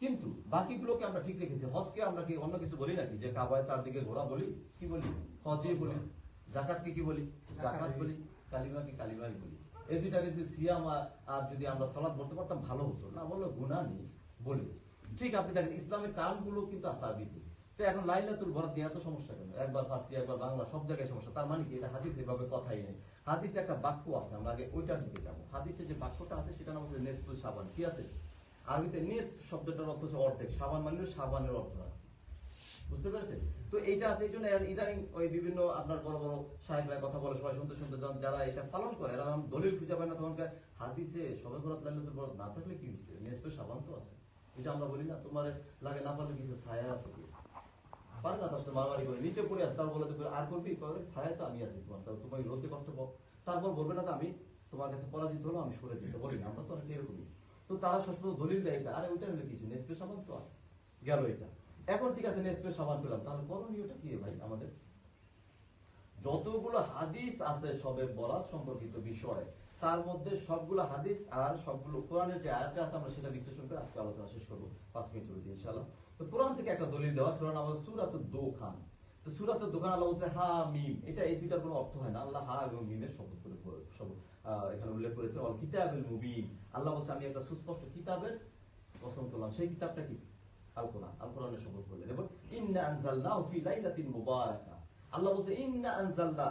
কিন্তু বাকিগুলোকে আমরা ঠিক রেখেছি। হজকে আমরা কি অন্য কিছু বলি নাকি? যে কাবায় চারদিকে ঘোরা বলি, কি বলি? হজে বলি। জাকাতকে কি বলি? জাকাত বলি। কালিমাকে কালিমাই বলি। এই দুইটাকে যদি সিয়াম আর যদি আমরা সালাত বলতে পারতাম ভালো হতো না, বললো গুনাহ নেই বলি। ঠিক আপনি দেখেন ইসলামের কারণগুলো কিন্তু আসাবিতে। তো এখন লাইলাতুল বরাত নিয়ে এত সমস্যা কেন? একবার ফার্সি একবার বাংলা, সব জায়গায় সমস্যা। তার মানে কি এটা হাদিস এভাবে কথাই নেই। হাদিসে একটা বাক্য আছে, আমরা আগে ওইটার দিকে যাবো। হাদিসে যে বাক্যটা আছে সেটা নাম হচ্ছে নেসফুল সাবান। কি আছে? আরবিতে নেস শব্দটার অর্থ হচ্ছে অর্ধেক, সাবান মানে সাবানের অর্থ, বুঝতে পেরেছেন? তো এইটা আছে, এই জন্য ইদানিং ওই বিভিন্ন আপনার বড় বড় সাহেবরা কথা বলে, সবাই শুনতে শুনতে যারা এটা পালন করে এরা দলিল খুঁজে পায় না, তখনকার হাদিসে সবে বরাত লাইলাতুল বরাত না থাকলে কি হচ্ছে? নেসফে সাবান তো আছে। এটা আমরা বলি না তোমার লাগে না পারলে কিছু ছায়া আছে কি পারে না, তার সাথে মারামারি করে নিচে পড়ে আসে, তারপর বলে আর করবি ছায়া তো আমি আছি তোমার, তাহলে তোমার রোদে কষ্ট পাও, তারপর বলবে না তো আমি তোমার কাছে পরাজিত হলো আমি সরে যেতে বলি না, আমরা তো অনেক এরকমই। তো তারা সবসময় দলিল দেয় এটা, আরে ওইটা নিলে কিছু নেসফে সাবান তো আছে, গেল এটা। এখন ঠিক আছে নেসফে সাবান পেলাম, তাহলে করণীয়টা কি ভাই? আমাদের যতগুলো হাদিস আছে সবে বরাত সম্পর্কিত বিষয়, তার মধ্যে সবগুলো হাদিস আর সবগুলো কোরআনের যে আয়াতটা আছে আমরা সেটা বিশ্লেষণ করে আজকে আলোচনা শেষ করবো 5 মিনিট মধ্যে ইনশাআল্লাহ। তো কোরআন থেকে একটা দলিল দেওয়া, সূরা নাম হলো সূরাতুদ দোখান। তো সূরাতুদ দোখান আল্লাহ বলছে হা মিম, এটা এই দুইটার কোনো অর্থ হয় না, আল্লাহ হা এবং মিমের শব্দ করে সব এখানে উল্লেখ করেছে। অল কিতাবিল মুবিন, আল্লাহ বলছে আমি একটা সুস্পষ্ট কিতাবের কসম করলাম, সেই কিতাবটা কি? আল কোরআন। আল কোরআনের শপথ করলেন। এবং ইন্না আনজালনাহু ফি লাইলাতিন মুবারাকা, আল্লাহ বলছে ইন্না আনজালনা,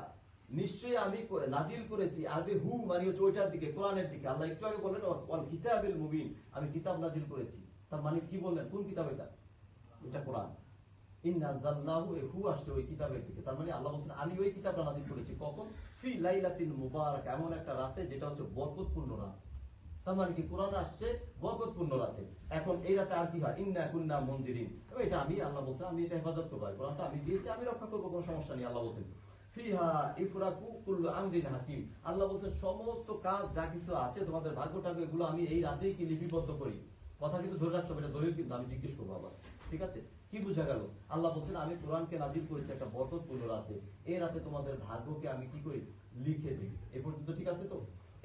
নিশ্চয়ই আমি নাজিল করেছি। আরবি হু মানে হচ্ছে ওইটার দিকে, কোরআনের দিকে। আল্লাহ একটু আগে বললেন ওয়াল কিতাবিল মুবিন, আমি কিতাব নাজিল করেছি। তার মানে কি বললেন? কোন কিতাব এটা? এটা কোরআন। ইন্না আনজালনাহু, হু আসছে ওই কিতাবের দিকে, তার মানে আল্লাহ বলছেন আমি ওই কিতাবটা নাজিল করেছি। কখন? ফি লাইলাতিন মুবারাকা, এমন একটা রাতে যেটা হচ্ছে বরকতপূর্ণ রাত। তার মানে কি কোরআন আসছে বরকতপূর্ণ রাতে। এখন এই রাতে আর কি হয়? ইন্না কুন্না মুনজিরিন, এটা আমি আল্লাহ বলছে আমি এটা হেফাজত করব, কোরআনটা আমি দিয়েছি, আমি রক্ষা করবো, কোনো সমস্যা নেই। আল্লাহ বলছেন ফিহা ইফরাকু কুল্লু আমরিন হাকিম, আল্লাহ বলছেন সমস্ত কাজ যা কিছু আছে তোমাদের ভাগ্যটাকে এগুলো আমি এই রাতেই কি লিপিবদ্ধ করি। কথা কিন্তু ধরে রাখতে হবে, এটা দলিল কিন্তু আমি জিজ্ঞেস করবো আবার, ঠিক আছে? কি বুঝা গেল? আল্লাহ বলছেন আমি কোরআনকে নাজিল করেছি একটা বরকতপূর্ণ রাতে, এই রাতে তোমাদের ভাগ্যকে আমি কি করি? লিখে দিই। এ পর্যন্ত ঠিক আছে তো?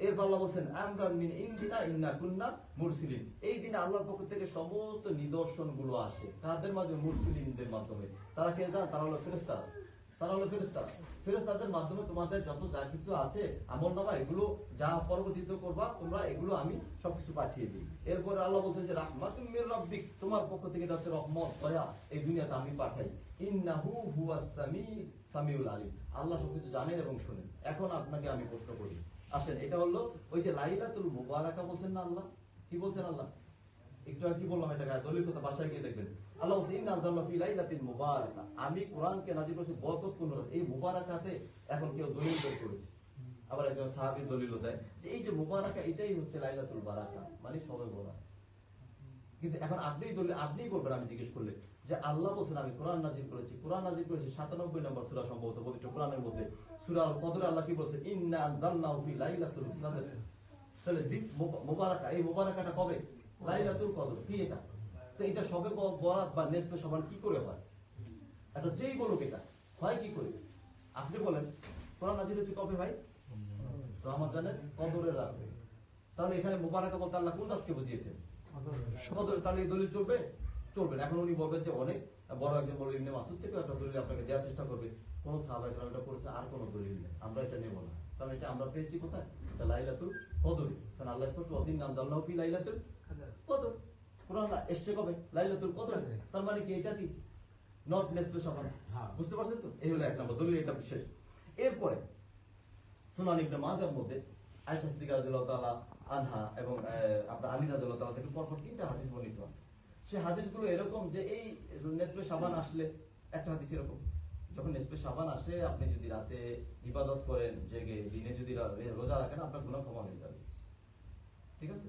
এরপর আল্লাহ বলছেন আমরান মিন ইনদিনা ইন্না কুন্না মুরসিলিন, এই দিনে আল্লাহর পক্ষ থেকে সমস্ত নিদর্শন গুলো আসে কাদের মাধ্যমে? মুরসিলিনদের মাধ্যমে। তারা কে জান? তারা হলো ফেরেশতারা। তারা হলো ফেরেশতারা। ফেরেশতাদের মাধ্যমে তোমাদের যত যা কিছু আছে আমলনামা, এগুলো যা পরবর্তীতে করবা তোমরা, এগুলো আমি সবকিছু পাঠিয়ে দিই। এরপর আল্লাহ বলছেন যে রাহমাতুম মির রাব্বিক, তোমার পক্ষ থেকে এটা হচ্ছে রহমত, দয়া, এই দুনিয়াতে আমি পাঠাই। ইন্নাহু হুয়াস সামিউল আলিম, আল্লাহ সবকিছু জানেন এবং শুনেন। এখন আপনাকে আমি প্রশ্ন করি, আসেন, এটা হলো ওই যে লাইলাতুল মুবারাকা বলছেন না আল্লাহ, কি বলছেন আল্লাহ? একটু আর কি বললাম, এটা দলিল কথা বাসায় গিয়ে দেখবেন। আল্লাহ বলছেন ইন্না আনজালনা ফি লাইলাতিন মুবারাকা, আমি কোরআনকে নাযিল করেছি বরকতপূর্ণ রাতে। এই মুবারাকাতে এখন কেউ দলিল বের করেছে, আবার একজন সাহাবী দলিলও দেয় যে এই যে মুবারাকা এটাই হচ্ছে লাইলাতুল বারাকা, মানে শবে বরাত। কিন্তু এখন আপনিই বলবেন আমি জিজ্ঞেস করলে যে আল্লাহ বলছেন আমি কোরআন নাযিল করেছি। কোরআন নাযিল করেছি 97 নম্বর সূরা সম্ভবত পবিত্র কোরআনের মধ্যে, সূরা আল কদরে আল্লাহ কি বলছেন? ইন্না আনজালনাহু ফি লাইলাতুল কদর। তাহলে দিস মুবারাকা, এই মুবারাকাটা কবে? লাইলাতুল কদর। কি এটা? তো এটা শবে বরাত বা নেসফে সাবান কি করে হয়? এটা যেই বলুক এটা হয় কি করে? আপনি বলেন কোরআন নাযিল হয়েছে কবে ভাই? রমজানের কদরের রাতে। তাহলে এখানে মুবারাকা বলতে আল্লাহ কোন রাতকে বুঝিয়েছেন? কদর। তাহলে এই দলিল চলবে? চলবে না। এখন উনি বলবেন যে অনেক বড় একজন বড় ইবনে মাসুদ থেকে একটা দলিল আপনাকে দেওয়ার চেষ্টা করবে, কোন সাহাবায়ে কেরাম এটা করেছে আর কোন দলিল নেই, আমরা এটা নেব না, কারণ এটা আমরা পেয়েছি কোথায়, এটা লাইলাতুল কদর। কারণ আল্লাহ স্পষ্ট বলেছেন আনজালনাহু ফি লাইলাতুল কদর, কোরআন এসেছে কবে, লাইলাতুল কদর। তার মানে কি এটা কি নট নেসফে শাবান, বুঝতে পারছেন তো? এই হলো এক নম্বর দলিল, এটা বিশেষ। এরপরে সুনান ইবনে মাজার মধ্যে আয়েশা সিদ্দিকা রাদিয়াল্লাহু তাআলা আনহা এবং আপনার আলী রাদিয়াল্লাহু তাআলা থেকে পরপর তিনটা হাদিস বর্ণিত আছে। সেই হাদিসগুলো এরকম যে এই নেসফে শাবান আসলে একটা হাদিস এরকম, যখন নেসফে শাবান আসে আপনি যদি রাতে ইবাদত করেন, জেগে দিনে যদি রোজা রাখেন, আপনার গুনাহ ক্ষমা হয়ে যাবে, ঠিক আছে?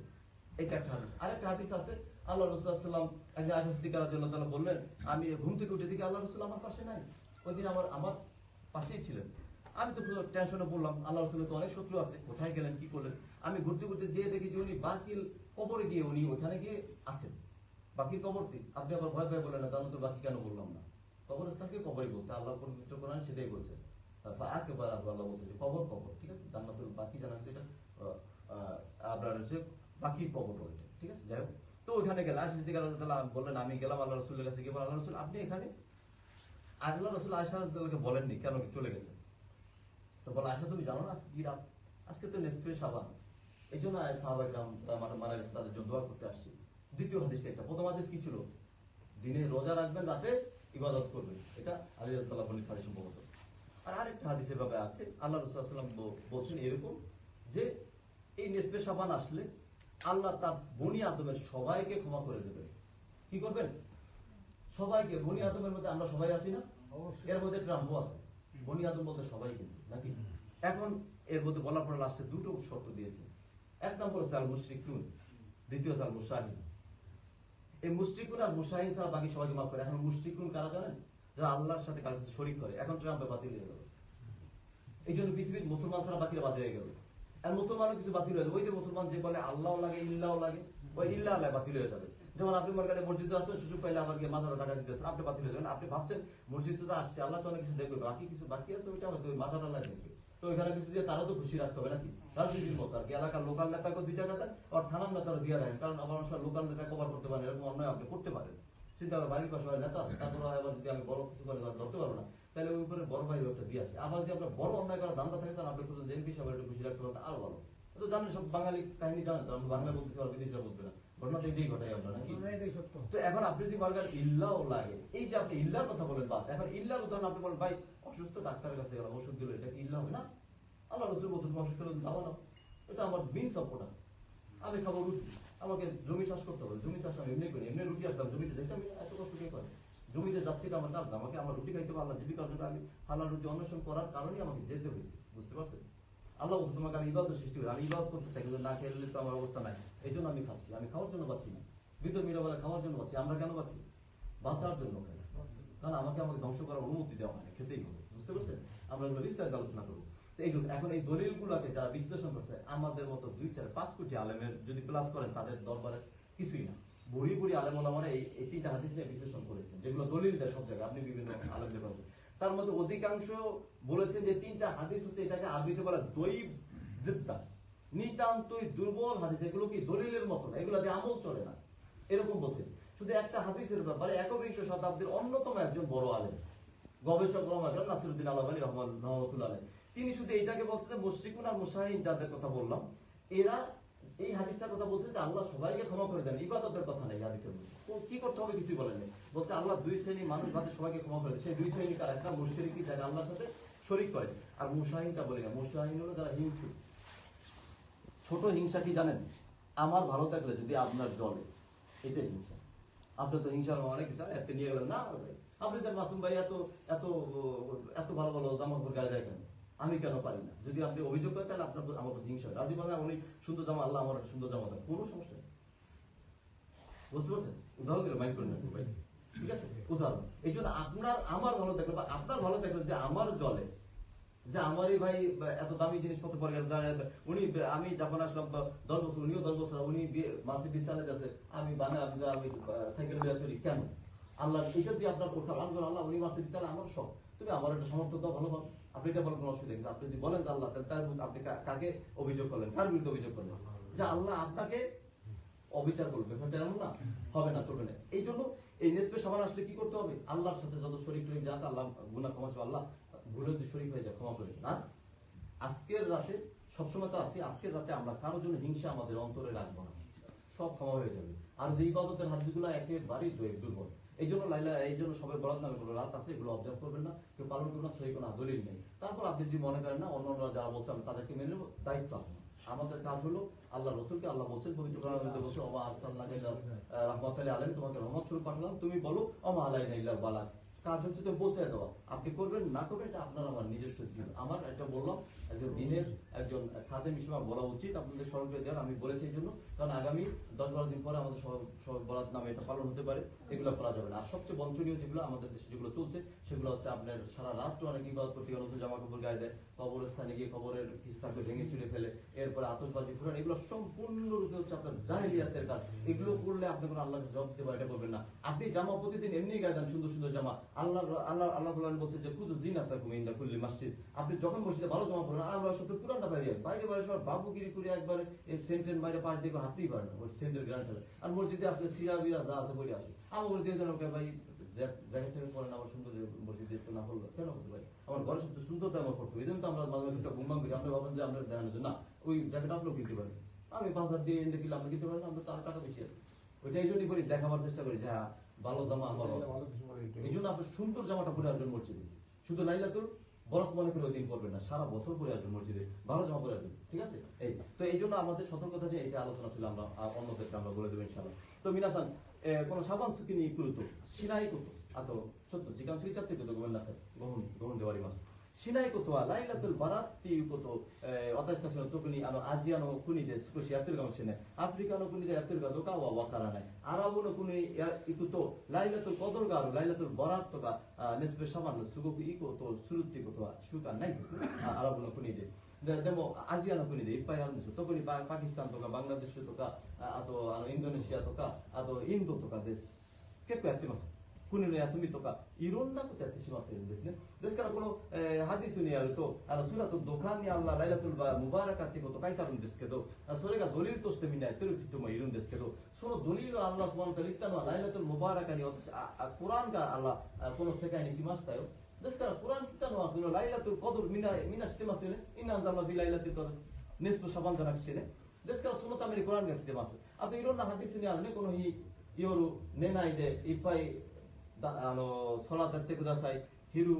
এটা একটা হাদিস। আরেকটা হাদিস আছে, আল্লাহ রাসূল সাল্লাল্লাহু আলাইহি ওয়াসাল্লাম একজন আয়েশা সিদ্দিকা রাদিয়াল্লাহু তাআলা বললেন, আমি ঘুম থেকে উঠে দেখি আল্লাহ রাসূল আমার পাশে নাই, ওই দিন আমার পাশেই ছিলেন। আমি তো পুরো টেনশনে পড়লাম, আল্লাহ রাসূলের তো অনেক শত্রু আছে, কোথায় গেলেন, কি করলেন? আমি ঘুরতে ঘুরতে দিয়ে দেখি যে উনি বাকিল কবরে গিয়ে উনি ওখানে গিয়ে আছেন, বাকির কবরটি। আপনি আবার ভয় ভয় বললেন না, তাহলে তো বাকি কেন বললাম না? কবরস্থানকে কবরই বলতে আল্লাহ পবিত্র কোরআন সেটাই বলছে। একেবারে আল্লাহ বলছে যে কবর কবর, ঠিক আছে? জান্নাতুল বাকি জানা এটা আপনার হচ্ছে বাকি কবর বলে, ঠিক আছে? যাই হোক, তো ওইখানে গেলে আয়েশা সিদ্দিকা রাদিয়াল্লাহু তাআলা বললেন, আমি গেলাম আল্লাহ রাসূলের কাছে গিয়ে, আল্লাহ রাসূল আপনি এখানে? আল্লাহ রাসূল আয়েশা রাদিয়াল্লাহু তাআলাকে বলেননি কেন চলে গেছেন। তো বলে, আয়েশা তুমি জানো না আজকে কি রাত? আজকে তো নেসফে শাবান, এই জন্য সাহাবায়ে কেরাম মারা গেছে, তাদের জন্য দোয়া করতে আসছি। দ্বিতীয় হাদিসটা এটা। প্রথম হাদিস কি ছিল? দিনে রোজা রাখবেন, রাতে ইবাদত করবেন, এটা আলী রাদিয়াল্লাহু তাআলা বলেন হাদিস সম্ভবত। আর আরেকটা হাদিসের ব্যাপারে আছে, আল্লাহ রাসূল সাল্লাল্লাহু আলাইহি ওয়াসাল্লাম বলছেন এরকম যে এই নেসফে শাবান আসলে আল্লাহ তার বনি আদমের সবাইকে ক্ষমা করে দেবেন। কি করবেন? সবাইকে। বনি আদমের মধ্যে আমরা সবাই আছি না? এর মধ্যে ট্রাম্পও আছে। বনি আদম বলতে সবাই কিন্তু নাকি? এখন এর মধ্যে বলার পরে লাস্টে দুটো শর্ত দিয়েছে। এক নম্বর হচ্ছে আল মুশরিকুন, দ্বিতীয় হচ্ছে আল মুশাহিন। এই মুশরিকুন আর মুশাহিন ছাড়া বাকি সবাইকে মাফ করে। এখন মুশরিকুন কারা জানেন? যারা আল্লাহর সাথে কারো সাথে শরীক করে। এখন ট্রাম্পে বাতিল হয়ে গেল, এই জন্য পৃথিবীর মুসলমান ছাড়া বাকিরা বাতিল হয়ে গেল। আর মুসলমানও কিছু বাতিল হয়ে যাবে। ওই যে মুসলমান যে বলে আল্লাহ লাগে ইল্লাহ লাগে, ওই ইল্লাহ আল্লাহ বাতিল হয়ে যাবে। যেমন আপনি মনে করেন মসজিদে আসছেন, সুযোগ পাইলে আবার গিয়ে মাথার টাকা দিতেছেন, আপনি বাতিল হয়ে যাবেন। আপনি ভাবছেন মসজিদে তো আসছে, আল্লাহ তো অনেক কিছু দেখবে, বাকি কিছু বাকি আছে, ওইটা হয়তো ওই মাথার আল্লাহ দেখবে। তো ওইখানে কিছু দিয়ে তারও তো খুশি রাখতে হবে নাকি? রাজনীতির মতো আর কি, এলাকার লোকাল নেতাকে 2 টাকা দেন আর থানার নেতারা দিয়ে রাখেন, কারণ আমার লোকাল নেতা কভার করতে পারেন, এরকম অন্যায় আপনি করতে পারেন। চিন্তা করে বাড়ির পাশে নেতা আছে, তারপরে আবার যদি আমি বড় কিছু করে ধরতে পারবো না, তাহলে ওই উপরে বড় ভাই একটা দিয়ে আসে। আবার যদি আপনার বড় অন্যায় করা দান্দা থাকে, তাহলে আপনি খুঁজে জেনপি সবাই একটু খুশি রাখতে পারবেন, আরো ভালো। তো জানেন সব বাঙালি কাহিনী জানেন, আমরা বাংলা বলতেছি আর বিদেশিরা বলবে না, ঘটনা তো এটাই ঘটাই আমরা নাকি? তো এখন আপনি যদি বলেন ইল্লাহ লাগে, এই যে আপনি ইল্লাহর কথা বলেন, বাদ এখন ইল্লাহর উদাহরণ আপনি বলেন, ভাই অসুস্থ ডাক্তারের কাছে গেলাম, ওষুধ দিল, এটা কি ইল্লাহ হবে না? আল্লাহ রাসূল বলছেন অসুস্থ হলে দাও না, এটা আমার বিনস অফ ওটা, আমি খাবো রুটি, আমাকে জমি চাষ করতে হবে, জমি চাষ আমি এমনি করি, এমনি রুটি আসলাম জমিতে, দেখতে আমি এত কষ্ট কে করে? জমিতে যাচ্ছি এটা আমার কাজ, আমাকে আমার রুটি খাইতে হবে, আল্লাহ জীবিকার জন্য আমি হালাল রুটি অন্বেষণ করার কারণেই আমাকে যেতে হয়েছে, বুঝতে পারছেন? আল্লাহ বলছে তোমাকে আমি ইবাদত সৃষ্টি করি, আমি ইবাদত করতে চাই, কিন্তু না খেলে তো আমার অবস্থা নাই, এই জন্য আমি খাচ্ছি। আমি খাওয়ার জন্য পাচ্ছি না, ভিতর মিলা বলে খাওয়ার জন্য পাচ্ছি। আমরা কেন পাচ্ছি? বাঁচার জন্য খাই, কারণ আমাকে ধ্বংস করার অনুমতি দেওয়া হয় না, খেতেই হবে, বুঝতে পারছেন? আমরা এগুলো বিস্তারিত আলোচনা করবো। এই জন্য এখন এই দলিলগুলোকে যারা বিশ্লেষণ করছে, আমাদের মতো 2-4-5 কোটি আলেমের যদি প্লাস করেন, তাদের দরবারে কিছুই না। বুড়ি বুড়ি আলেম ওলামারা এই 3টা হাদিস নিয়ে বিশ্লেষণ করেছেন, যেগুলো দলিল দেয় সব জায়গায়, আপনি বিভিন্ন আলেমদের পাবেন। তার মধ্যে অধিকাংশ বলেছেন যে 3টা হাদিস হচ্ছে, এটাকে আরবিতে বলা দয়ীব জিদ্দা, নিতান্তই দুর্বল হাদিস, এগুলো কি দলিলের মতো না, এগুলো দিয়ে আমল চলে না, এরকম বলছেন। শুধু একটা হাদিসের ব্যাপারে 21শ শতাব্দীর অন্যতম একজন বড় আলেম, গবেষক নাসিরউদ্দিন আল-আলবানী রাহমাতুল্লাহ আলাইহি, তিনি শুধু এইটাকে বলছেন যে মুশরিকুন আর মুশাহিন যাদের কথা বললাম, এরা এই হাদিসটার কথা বলছে যে আল্লাহ সবাইকে ক্ষমা করে দেন, ইবাদতের কথা নেই হাদিসের মধ্যে। কি করতে হবে কিছু বলেন না, বলছে আল্লাহ 2 শ্রেণী মানুষ বাদে সবাইকে ক্ষমা করে দেন। সেই 2 শ্রেণী কারা? একটা মুশরিক, যারা আল্লাহর সাথে শরীক করে, আর মুশাহিনটা বলি না, মুশাহিন হলো যারা হিংসুক। ছোট হিংসা কি জানেন? আমার ভালো থাকলে যদি আপনার জলে, এটাই হিংসা। আপনি তো হিংসার অনেক কিছু একটা নিয়ে গেলেন না, আপনি তো মাসুম ভাই এত এত এত ভালো ভালো জামা কাপড় গায়ে যায় কেন, আমি কেন পারি না? যদি আপনি অভিযোগ করেন, তাহলে আপনার আমার হিংসা হয়। রাজি বলেন উনি সুন্দর জামা, আল্লাহ আমার সুন্দর জামা দেন, কোনো সমস্যা নেই, বুঝতে পারছেন? উদাহরণ দিলে মাইন্ড করেন না ভাই, ঠিক আছে? উদাহরণ এই জন্য আপনার আমার ভালো থাকলে বা আপনার ভালো থাকলে যে আমার জলে, যে আমারই ভাই এত দামি জিনিসপত্র পরে গেল, উনি আমি যখন আসলাম 10 বছর, উনিও 10 বছর, উনি মার্সিডিজ চালাতে আছে, আমি আমি সাইকেল দিয়ে চলি, কেন? আল্লাহ এটা দিয়ে আপনার কোথাও আল্লাহ উনি মার্সিডিজ চালায়, আমার সব, তুমি আমার একটা সামর্থ্য দাও, ভালো ভালো, আপনি এটা বলেন কোনো অসুবিধা নেই। আপনি যদি বলেন যে আল্লাহ, তার বিরুদ্ধে আপনি কাকে অভিযোগ করলেন? কার বিরুদ্ধে অভিযোগ করলেন? যে আল্লাহ আপনাকে অবিচার করবে, ব্যাপারটা এমন না, হবে না, চলবে না। এই জন্য এই নেসপে সাবান আসলে কি করতে হবে? আল্লাহর সাথে যত শরীক টরিক যা আছে আল্লাহ গুনাহ ক্ষমা করবে, আল্লাহ ভুলে যদি শরীক হয়ে যায় ক্ষমা করে দেবেন। আর আজকের রাতে সবসময় তো আছি, আজকের রাতে আমরা কারোর জন্য হিংসা আমাদের অন্তরে রাখবো না, সব ক্ষমা হয়ে যাবে। আর যে ইবাদতের হাদিসগুলো একেবারেই দুর্বল, এই জন্য সবাই বরাত নামে কোনো রাত আছে, এগুলো অবজার্ভ করবেন না, কেউ পালন করবেন না, সেই কোনো দলিল নেই। তারপর আপনি যদি মনে করেন না অন্যরা যারা বলছে আমি তাদেরকে মেনে নেবো, দায়িত্ব আপনার। আমাদের কাজ হলো আল্লাহ রসুলকে, আল্লাহ বলছেন পবিত্র কোরআনের মধ্যে বলছে ওমা আরসালনাকা ইল্লা রাহমাতাল লিল আলামিন, তোমাকে রহমত স্বরূপ পাঠালাম, তুমি বলো ওমা আলাইনা ইল্লাল বালাগ। কাজ হচ্ছে তো পৌঁছে দেওয়া, আপনি করবেন না করবেন এটা আপনার আমার নিজস্ব জীবন। আমার এটা বললাম একজন দিনের একজন খাদেম হিসেবে বলা উচিত আপনাদের স্মরণ করে দেওয়ার, আমি বলেছি এই জন্য, কারণ আগামী 10-12 দিন পরে আমাদের সব বরাত নামে এটা পালন হতে পারে, এগুলো করা যাবে না। আর সবচেয়ে বঞ্চনীয় যেগুলো আমাদের দেশে যেগুলো চলছে সেগুলো হচ্ছে আপনার সারা রাত্র অনেক ইবাদত করতে গিয়ে নতুন জামা কাপড় গায়ে দেয়, কবরস্থানে গিয়ে কবরের কিস্তাকে ভেঙে চুরে ফেলে, এরপরে আতশবাজি ফুরান, এগুলো সম্পূর্ণরূপে হচ্ছে আপনার জাহেলিয়াতের কাজ। এগুলো করলে আপনি কোনো আল্লাহকে জবাব দিতে পারেন, এটা করবেন না। আপনি জামা প্রতিদিন এমনি গায়ে দেন, সুন্দর সুন্দর জামা, আল্লাহ বলছে যে খুদু জিনাতাকুম ইনদা কুল্লি মসজিদ, আপনি যখন মসজিদে ভালো জামা পরেন, আর আমরা সত্যি পুরানটা বাইরে বাইরে সব বাবুগিরি করে একবারে সেন্টের বাইরে পাশ দিয়ে হাঁটতেই পারে না, সেন্টের গ্রান্ড ফেলে। আর মসজিদে আসলে সিরা বিরা যা আছে বলে আসে, আমার দিয়ে যেন ভাই জ্যাকেট পরেন, আমার সুন্দর মসজিদে না পড়লো কেন হতে পারে, আমার ঘরের সবচেয়ে সুন্দরটা আমার পড়তো, এই জন্য তো আমরা মাঝে মাঝে ঘুমবাম করি, আমরা ভাবেন যে আমরা দেখানোর জন্য না, ওই জ্যাকেট আপনিও কিনতে পারেন, আমি 5,000 দিয়ে এনে কিনলে আপনি কিনতে পারেন, আমরা তার টাকা বেশি আছে, ওইটা এই জন্যই করি, দেখাবার চেষ্টা করি যে হ্যাঁ ভালো জামা আমার। এই জন্য আপনি সুন্দর জামাটা পরে আসবেন মসজিদে, শুধু লাইলাতুল বরাত মনে করে ওই দিন করবেন না, সারা বছর পরে আসবেন মসজিদে, ভালো জামা পরে আসবেন, ঠিক আছে? এই জন্য আমাদের সতর্কতা যে এটা আলোচনা ছিল, আমরা অন্যদেরকে আমরা বলে দেবো ইনশাআল্লাহ। তো মিনাসান কোন সাবান সুকি নিয়ে কুরুতো সিনাই করতো আতো সত্য জিকান সুই চাতে করতো গোবেন না স্যার গহন দেওয়ারি মাস সিনাই করতো লাইলাতুল বারাত তি করতো অতাস্তাসন তকুনি আজিয়ানো কুনি দে সুকোশি আতুল গামছেনে আফ্রিকানো কুনি দে আতুল গা দোকা ওয়া কারা নাই আরাবুনো কুনি ইকুতো লাইলাতুল কদর গারো লাইলাতুল বারাত তোকা নেসবে সাবান সুগোকু ইকোতো সুরুত্তি করতো সুকা নাই দিছে আরাবুনো কুনি দে দেমো আজিয়ানো কুনি দে ইপ্পাই আরন দিছো তকুনি পাকিস্তান তোকা বাংলাদেশ তোকা আতো ইন্দোনেশিয়া তোকা আতো ইন্দো তোকা দেশ কেকোやってます国の休みとかいろんなことやってしまっているんですね。ですからこの、ハディスにあるとスラとドカンにアッラライラトルバムバラカっていうこと書いてあるんですけど、それがドリルとしてみんなやってる人もいるんですけど、そのドリルをアッラスマンと言ったのはライラトルムバラカに私コランがアッラこの世界に来ましたよ。ですからコラン来たのはそのライラトルコドルみんな知ってますよね。インナンザマビライラトルネストシャバンじゃなくてね。ですからそのためにコランが来てます。あといろんなハディスにあるね、この日夜寝ないでいっぱい空立ってください。昼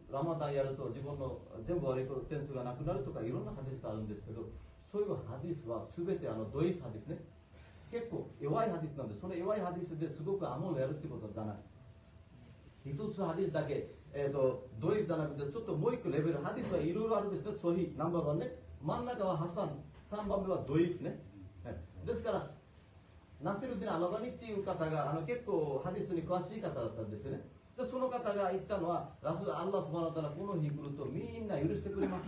ラマダンやると自分の全部悪い点数がなくなるとかいろんなハディスがあるんですけど、そういうハディスは全てドイツハディスね。結構弱いハディスなんで、その弱いハディスですごくアモンをやるってことじゃない。一つハディスだけ、ドイツじゃなくてちょっともう一個レベルハディスはいろいろあるんですけど、ソヒナンバーワンね。真ん中はハサン、3番目はドイツね。ですからナセルディン・アラバニっていう方が結構ハディスに詳しい方だったんですね。でその方が言ったのは、ラスアッラスマナタラこの日来るとみんな許してくれます。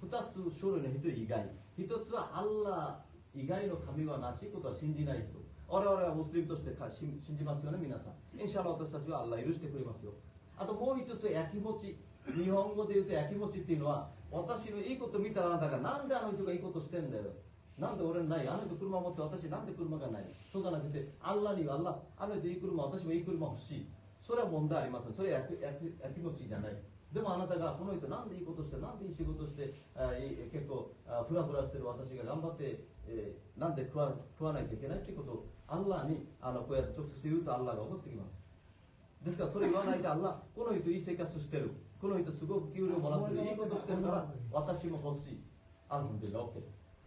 2つ種類の人以外、1つはアッラ以外の神はなしいことは信じない人。我々はムスリムとして信じますよね、皆さん。インシャラ私たちはアッラ許してくれますよ。あともう一つはやきもち。日本語で言うとやきもちっていうのは、私のいいこと見たらあなたがなんであの人がいいことしてんだよ。なんで俺ない、あの人車持って私なんで車がない。そうじゃなくて、アッラにはアッラ、あの人いい車、私もいい車欲しい。それは問題ありません。それはやきもちじゃない。でもあなたがこの人なんでいいことして、なんでいい仕事して、結構フラフラしてる私が頑張って、なんで食わないといけないってことをアッラにこうやって直接言うとアッラが怒ってきます。ですからそれ言わないでアッラ、この人いい生活してる。この人すごく給料もらってる。いいことしてるから私も欲しい。アルハムドリラ OK。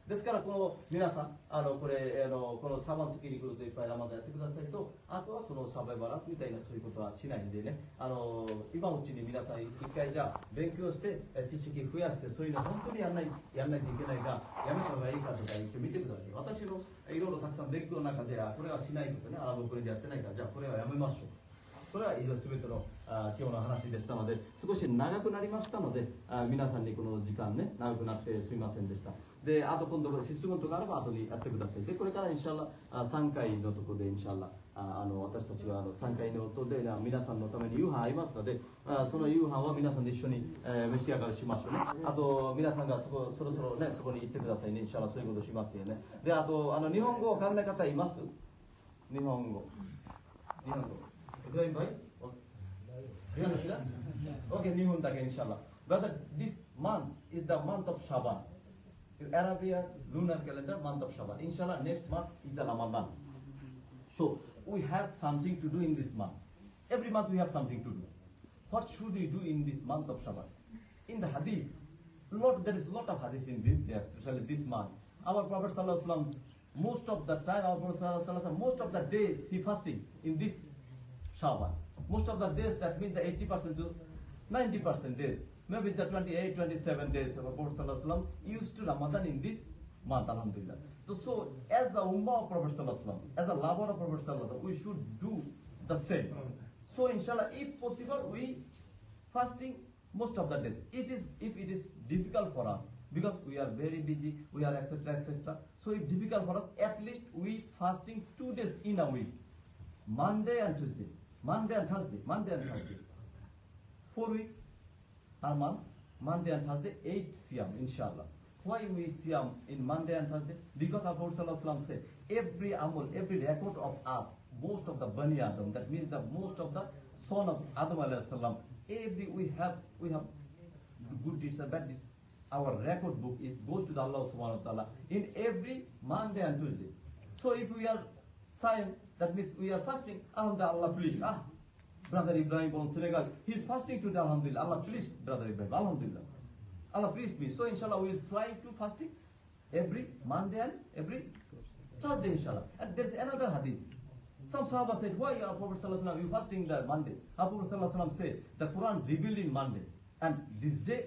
ですからこの皆さんこのサバンスキに来るといっぱいラマダンやってくださいと、あとはそのサバイバラみたいなそういうことはしないんでね、今のうちに皆さん一回じゃあ勉強して知識増やして、そういうの本当にやんないといけないがやめた方がいいかとか言ってみてください。私のいろいろたくさん勉強の中でこれはしないことね、アラブ国でやってないから、じゃあこれはやめましょう。これは以上すべての今日の話でしたので、少し長くなりましたので、皆さんにこの時間ね長くなってすみませんでした。で、あと今度質問とかあれば後にやってください。で、これからインシャアラ3回のところでインシャアラ私たちは3回の音で皆さんのために夕飯ありますので、その夕飯は皆さんで一緒に召し上がりしましょうね。あと皆さんがそろそろねそこに行ってくださいね。インシャアラそういうことしますよね。で、あと日本語わかんない方います？ Nihongo. Ibrahim bhai? Okay, Nihon again, inshallah. Brother, this month is the month of Shaban. In Arabian lunar calendar, month of Shaban. Inshallah, next month is the Ramadan. So, we have something to do in this month. Every month we have something to do. What should we do in this month of Shaban? In the hadith, there is a lot of hadith in this day, especially this month. Our Prophet Sallallahu Alaihi Wasallam, most of the time, our Prophet Sallallahu Alaihi Wasallam, most of the days he fasting in this Shaban. Most of the days, that means the 80% to 90% days. Maybe the 28, 27 days of our Prophet Sallallahu Alaihi Wasallam used to Ramadan in this month, alhamdulillah. So as a Ummah of Prophet Sallallahu Alaihi Wasallam, as a lover of Prophet Sallallahu Alaihi Wasallam, we should do the same. So inshallah, if possible, we fasting most of the days. If it is difficult for us, because we are very busy, we are etc. etc. So if difficult for us, at least we fasting 2 days in a week. Monday and Tuesday, Monday and Thursday, Monday and Thursday. 4 weeks per month, Monday and Thursday, 8 Siyam, inshallah. Why we Siyam in Monday and Thursday? Because our Prophet Sallallahu Alaihi Wasallam said, every amal, every record of us, most of the Bani Adam, that means the most of the son of Adam alayhi salam, we have good deeds and bad deeds. Our record book goes to the Allah subhanahu wa ta'ala in every Monday and Tuesday. So if we are signed, that means we are fasting, alhamdulillah, Allah pleased. Brother Ibrahim from Senegal, he is fasting today, alhamdulillah, Allah pleased Brother Ibrahim, alhamdulillah. Allah pleased me. So inshallah we will try to fasting every Monday and every Thursday, inshallah. And there is another hadith. Some Sahaba said, why our Prophet Sallallahu Alaihi Wasallam, you fasting the Monday? Our Prophet Sallallahu Alaihi Wasallam said, the Quran revealed in Monday, and this day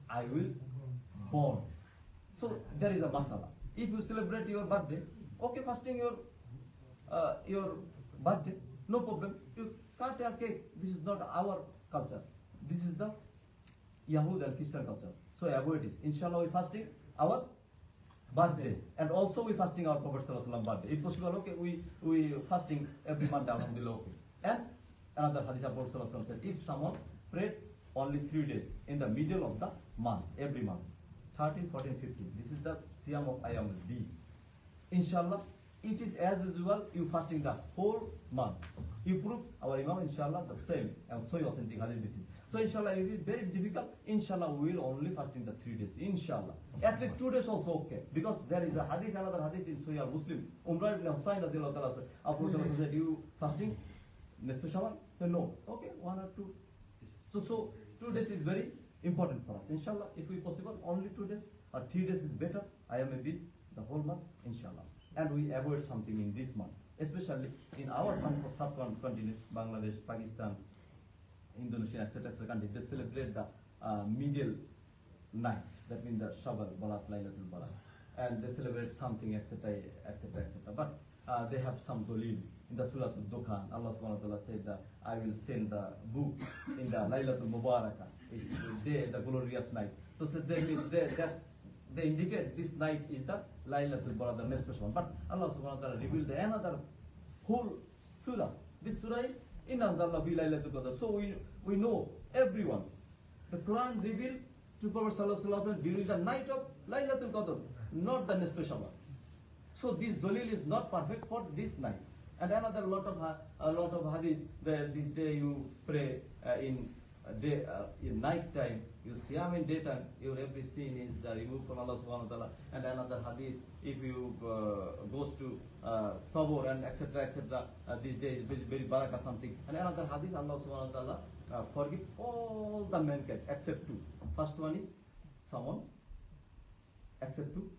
I will born. So there is a masala. If you celebrate your birthday, okay, fasting your birthday, no problem. You can't have cake. This is not our culture. This is the Yahud and Christian culture. So avoid it. Inshallah, we fasting our birthday, and also we fasting our Prophet Sallallahu Alaihi Wasallam birthday. If possible, okay, we fasting every month, alhamdulillah, okay. And another hadith of Prophet Sallallahu Alaihi Wasallam said, if someone prayed only 3 days in the middle of the month, every month, 13, 14, 15, this is the Siyam of Ayam Bees. Inshallah, it is as usual, you fasting the whole month. You prove our Imam, inshallah, the same, and so authentic hadith this is. So inshallah, it is very difficult. Inshallah, we will only fasting the 3 days. Inshallah. At least 2 days also okay. Because there is a hadith, another hadith in Sahih Muslim. Umrah ibn Husayn radiallahu ta'ala said, Abu Talib said, you fasting Nisfu Shawwal? No. Okay, 1 or 2. So 2 days is very important for us. Inshallah, if we possible, only 2 days or 3 days is better. I am a bit the whole month, inshallah. And we avoid something in this month. Especially in our subcontinent, Bangladesh, Pakistan, Indonesia, etc. countries, they celebrate the middle night. That means the Shabbat, Barat, Laylatul Barat, and they celebrate something, etc., etc., etc. But they have some dalil in the Surah Al-Dukhan. Allah Subhanahu wa Taala said that I will send the book in the Laylatul Mubarakah. It's the glorious night. So they indicate this night is the Laylatul Barat, the next special one. But Allah Subhanahu wa Taala revealed another whole surah. This surah is in Anzalna fi Laylatul Qadr. So we know everyone. The Quran revealed to Prophet Sallallahu Alaihi Wasallam during the night of Laylatul Qadr, not the special one. So this dalil is not perfect for this night. And another lot of hadith that this day you pray in night time, you siyam in daytime, your every sin is removed from Allah Subhanahu wa Taala. And another hadith, if you goes to Tabor and etc. etc. This day is very barakah something. And another hadith, Allah Subhanahu wa Taala forgive all the mankind except 2. First one is someone except 2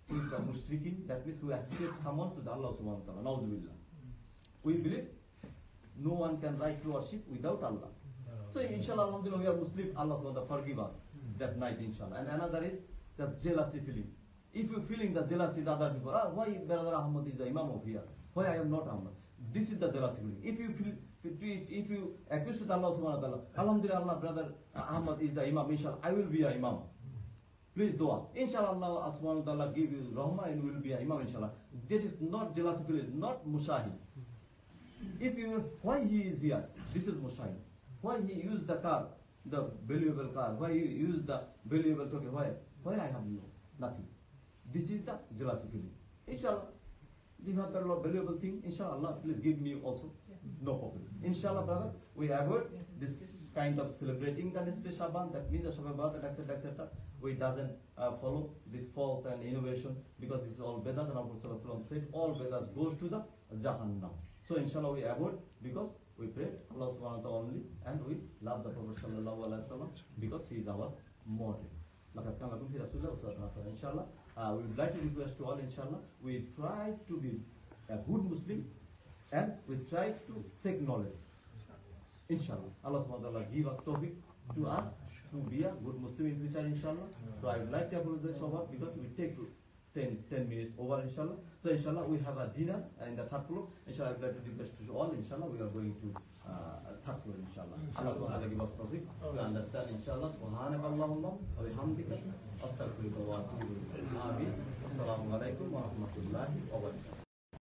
who is the mushrikin, that means who associates someone to the Allah Subhanahu wa Taala. Nauzubillah. We believe no one can right to worship without Allah. So inshallah, alhamdulillah, we are Muslim, Allah subhanahu wa ta'ala forgive us that night, inshallah. And another is the jealousy feeling. If you feeling the jealousy of other people, why Brother Ahmad is the Imam of here? Why I am not Ahmad? This is the jealousy feeling. If you accuse with Allah subhanahu wa ta'ala, alhamdulillah, Allah, Brother Ahmad is the Imam, inshallah, I will be an Imam. Please dua. Inshallah, Allah subhanahu wa ta'ala give you rahmah and will be an Imam, inshallah. That is not jealousy feeling, not mushahid. If you, why he is here? This is mushahid. Why he used the car, the valuable car? Why he used the valuable token? Why I have nothing? This is the jealousy feeling. Inshallah, you have a valuable thing, inshallah, please give me also. No problem. Inshallah, brother, we avoid this kind of celebrating the Nisfi Shaban, that means the Shaban Barat, etc. We doesn't follow this false and innovation, because this is all Vedas, and Abu Sallallahu said all Vedas goes to the Jahannam. So inshallah we avoid, because we pray Allah subhanahu wa ta'ala only, and we love the Prophet sallallahu alaihi wasallam, because he is our model. Inshallah, we would like to request to all, inshallah, we try to be a good Muslim, and we try to seek knowledge. Inshallah, Allah subhanahu wa ta'ala give us tawfiq to us to be a good Muslim in future, inshallah. So I would like to apologize for what, because we take 10 minutes over, inshallah. So inshallah we have a dinner in the third floor. Inshallah I would like to request to all, inshallah, we are going to third floor, inshallah. Allah subhanahu wa ta'ala give us tawfiq to understand, inshallah. Subhanaka Allahumma wa bihamdika astaghfiruka wa atubu ilayk. Amin. Assalamu alaikum wa rahmatullahi wa barakatuh.